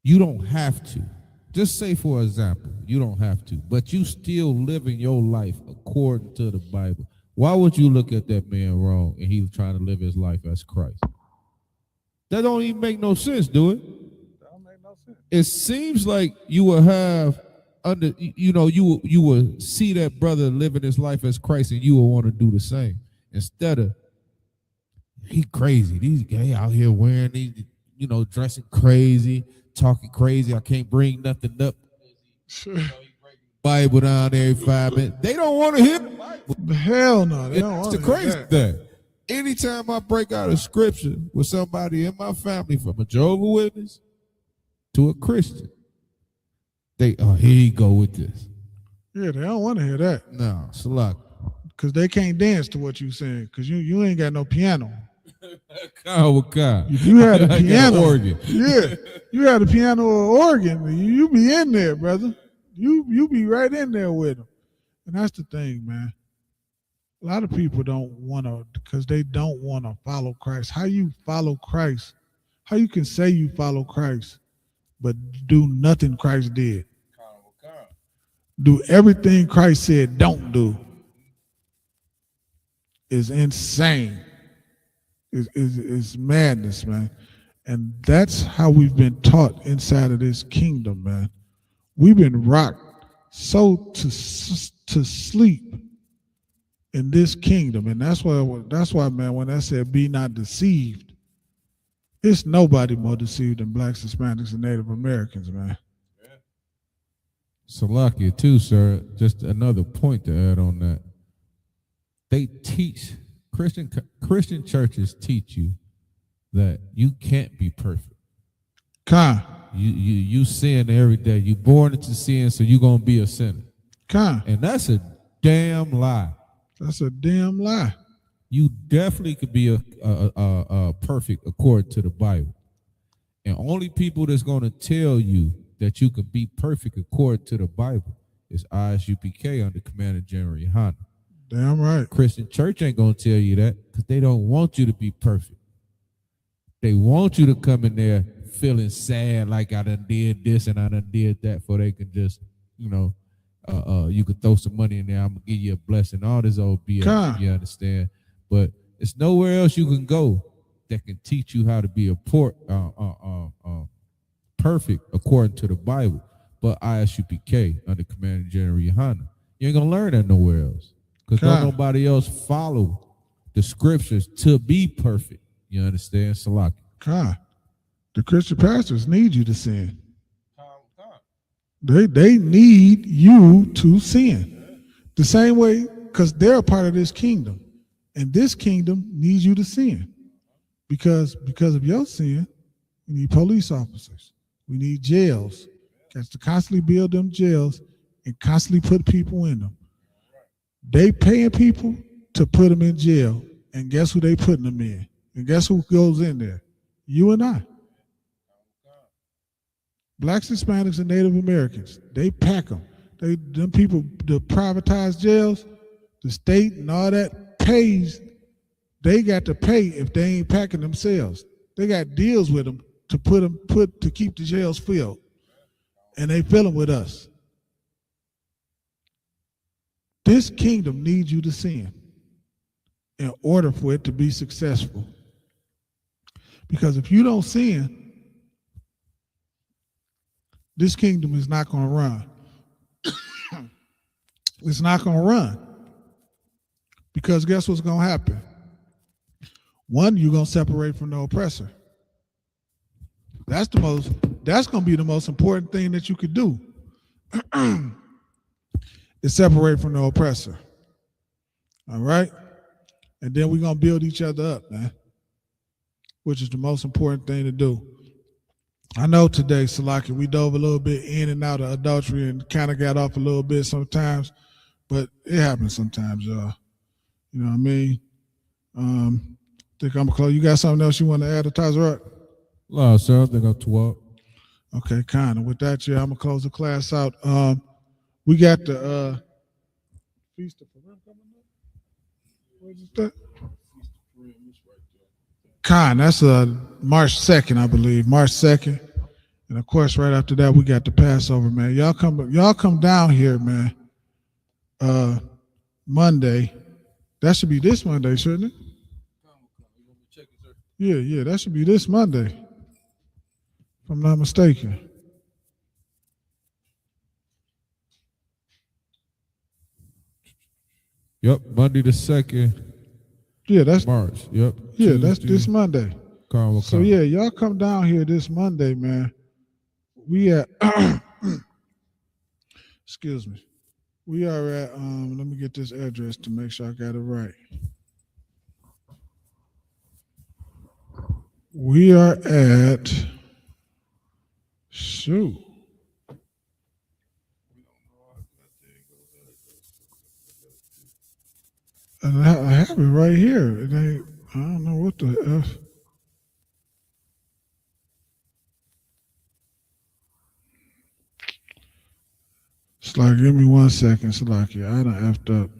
you don't have to, just say for example, you don't have to, but you still living your life according to the Bible, why would you look at that man wrong and he was trying to live his life as Christ? That don't even make no sense, do it? That don't make no sense. It seems like you will have you will see that brother living his life as Christ and you will want to do the same. Instead of, he crazy. These guys out here wearing these, dressing crazy, talking crazy. I can't bring nothing up. Bible down every 5 minutes. They don't want to hear the Bible. Hell no, they don't want to hear that. It's the crazy thing. Anytime I break out a scripture with somebody in my family, from a Jehovah's Witness to a Christian, here you go with this. Yeah, they don't want to hear that. No, Salak. Because they can't dance to what you saying, because you ain't got no piano. If you had a piano, organ. Yeah, you had a piano or organ, you be in there, brother. You be right in there with them. And that's the thing, man. A lot of people don't want to, because they don't want to follow Christ. How you follow Christ? How you can say you follow Christ, but do nothing Christ did? Do everything Christ said don't do is insane. It's madness, man. And that's how we've been taught inside of this kingdom, man. We've been rocked so to sleep in this kingdom. And that's why, man, when I said be not deceived, it's nobody more deceived than blacks, Hispanics, and Native Americans, man. Salakia too, sir. Just another point to add on that. They teach, Christian churches teach you that you can't be perfect. You sin every day. You born into sin, so you're gonna be a sinner. And that's a damn lie. That's a damn lie. You definitely could be a perfect according to the Bible. And only people that's gonna tell you that you can be perfect according to the Bible is ISUPK under Commander General Yohana. Damn right. Christian church ain't gonna tell you that because they don't want you to be perfect. They want you to come in there feeling sad, like I done did this and I done did that, for they can just, you could throw some money in there. I'm gonna give you a blessing. All this old BS, you understand? But it's nowhere else you can go that can teach you how to be perfect according to the Bible, but ISUPK under Commander General Yohana. You ain't gonna learn that nowhere else because don't nobody else follow the scriptures to be perfect. You understand? Salaki. The Christian pastors need you to sin. They need you to sin. The same way, because they're a part of this kingdom. And this kingdom needs you to sin. Because of your sin, we need police officers. We need jails. Got to constantly build them jails and constantly put people in them. They paying people to put them in jail. And guess who they putting them in? And guess who goes in there? You and I. Blacks, Hispanics, and Native Americans. They pack them. Them people, the privatized jails, the state and all that pays. They got to pay if they ain't packing themselves. They got deals with them to keep the jails filled, and they fill them with us. This kingdom needs you to sin in order for it to be successful. Because if you don't sin, this kingdom is not going to run. It's not going to run. Because guess what's going to happen? One, you're going to separate from the oppressor. That's going to be the most important thing that you could do. Is separate from the oppressor. All right? And then we're going to build each other up, man, which is the most important thing to do. I know today, Salaki, we dove a little bit in and out of adultery and kind of got off a little bit sometimes, but it happens sometimes, y'all. You know what I mean? Think I'm close. You got something else you want to add to Tazrat? No, sir. I think I'm 12. Okay, kind of. With that, yeah, I'm gonna close the class out. We got the Feast of Purim coming up. What is that? That's March 2nd, I believe. March 2nd. And of course, right after that, we got the Passover, man. Y'all come down here, man. Monday. That should be this Monday, shouldn't it? Yeah, that should be this Monday, if I'm not mistaken. Yep, Monday the 2nd. Yeah, that's March. Yep. Yeah, Tuesday. that's this Monday. So yeah, y'all come down here this Monday, man. We at excuse me. We are at let me get this address to make sure I got it right. We are at shoot. And I have it right here. It ain't, I don't know what the F. It's like, give me 1 second. It's like, yeah, I done effed up.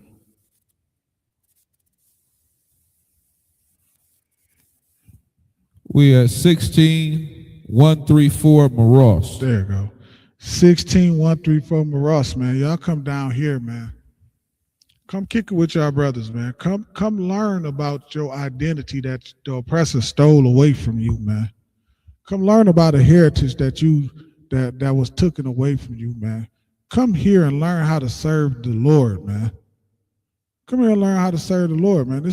We at 16134 Maross. There you go. 16134 Maross, man. Y'all come down here, man. Come kick it with y'all brothers, man. Come learn about your identity that the oppressor stole away from you, man. Come learn about a heritage that was taken away from you, man. Come here and learn how to serve the Lord, man. Come here and learn how to serve the Lord, man.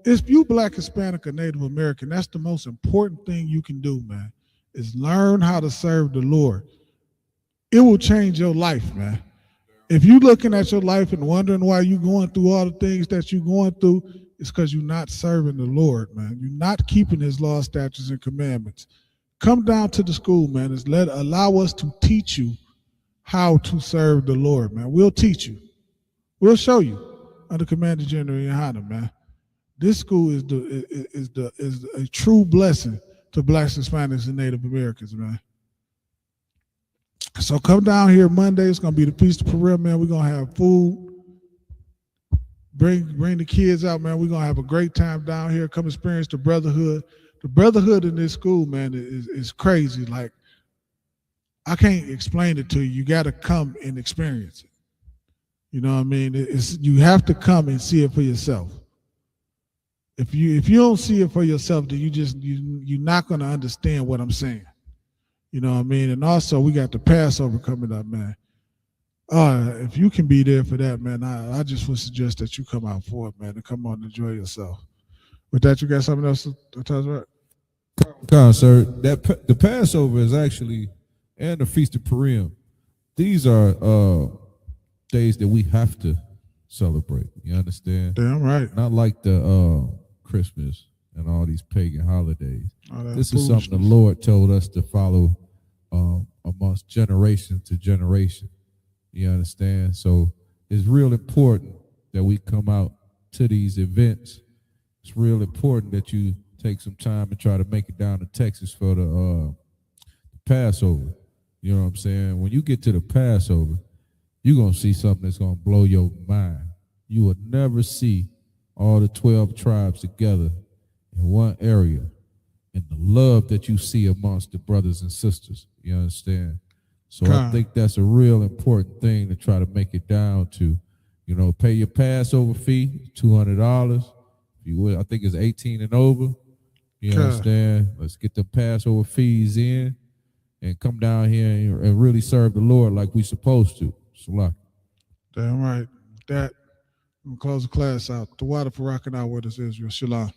If you Black, Hispanic, or Native American, that's the most important thing you can do, man, is learn how to serve the Lord. It will change your life, man. If you're looking at your life and wondering why you're going through all the things that you're going through, it's because you're not serving the Lord, man. You're not keeping his law, statutes, and commandments. Come down to the school, man. Allow us to teach you how to serve the Lord, man. We'll teach you. We'll show you under Commander General Yohana, man. This school is a true blessing to Blacks, Hispanics, and Native Americans, man. So come down here Monday. It's gonna be the Feast of Purim, man. We're gonna have food. Bring the kids out, man. We're gonna have a great time down here. Come experience the brotherhood. The brotherhood in this school, man, is crazy. Like, I can't explain it to you. You gotta come and experience it. You know what I mean? You have to come and see it for yourself. If you don't see it for yourself, then you're not gonna understand what I'm saying. You know what I mean? And also, we got the Passover coming up, man. If you can be there for that, man, I just would suggest that you come out for it, man, and come on and enjoy yourself. With that, you got something else to tell us, right? Come on, sir. The Passover is actually, and the Feast of Purim, these are days that we have to celebrate. You understand? Damn right. Not like the Christmas and all these pagan holidays. This is something the Lord told us to follow amongst generation to generation. You understand? So it's real important that we come out to these events. It's real important that you take some time and try to make it down to Texas for the Passover. You know what I'm saying? When you get to the Passover, you're going to see something that's going to blow your mind. You will never see all the 12 tribes together in one area, and the love that you see amongst the brothers and sisters. You understand? So I think that's a real important thing to try to make it down to. You know, pay your Passover fee, $200. If you would, I think it's 18 and over. You understand? Let's get the Passover fees in and come down here and really serve the Lord like we supposed to. Salah. Damn right. That, I'm going to close the class out. The water for rocking out with us, Israel. Shalom.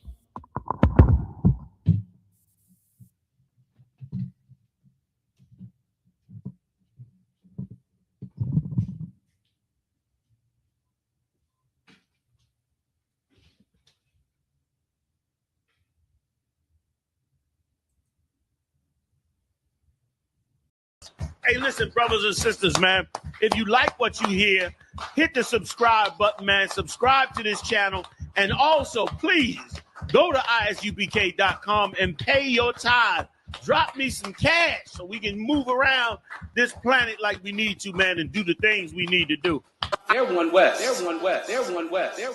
Hey, listen, brothers and sisters, man. If you like what you hear, hit the subscribe button, man. Subscribe to this channel. And also, please, go to isupk.com and pay your tithe. Drop me some cash so we can move around this planet like we need to, man, and do the things we need to do. They're one West. They're one West. They're one West. They're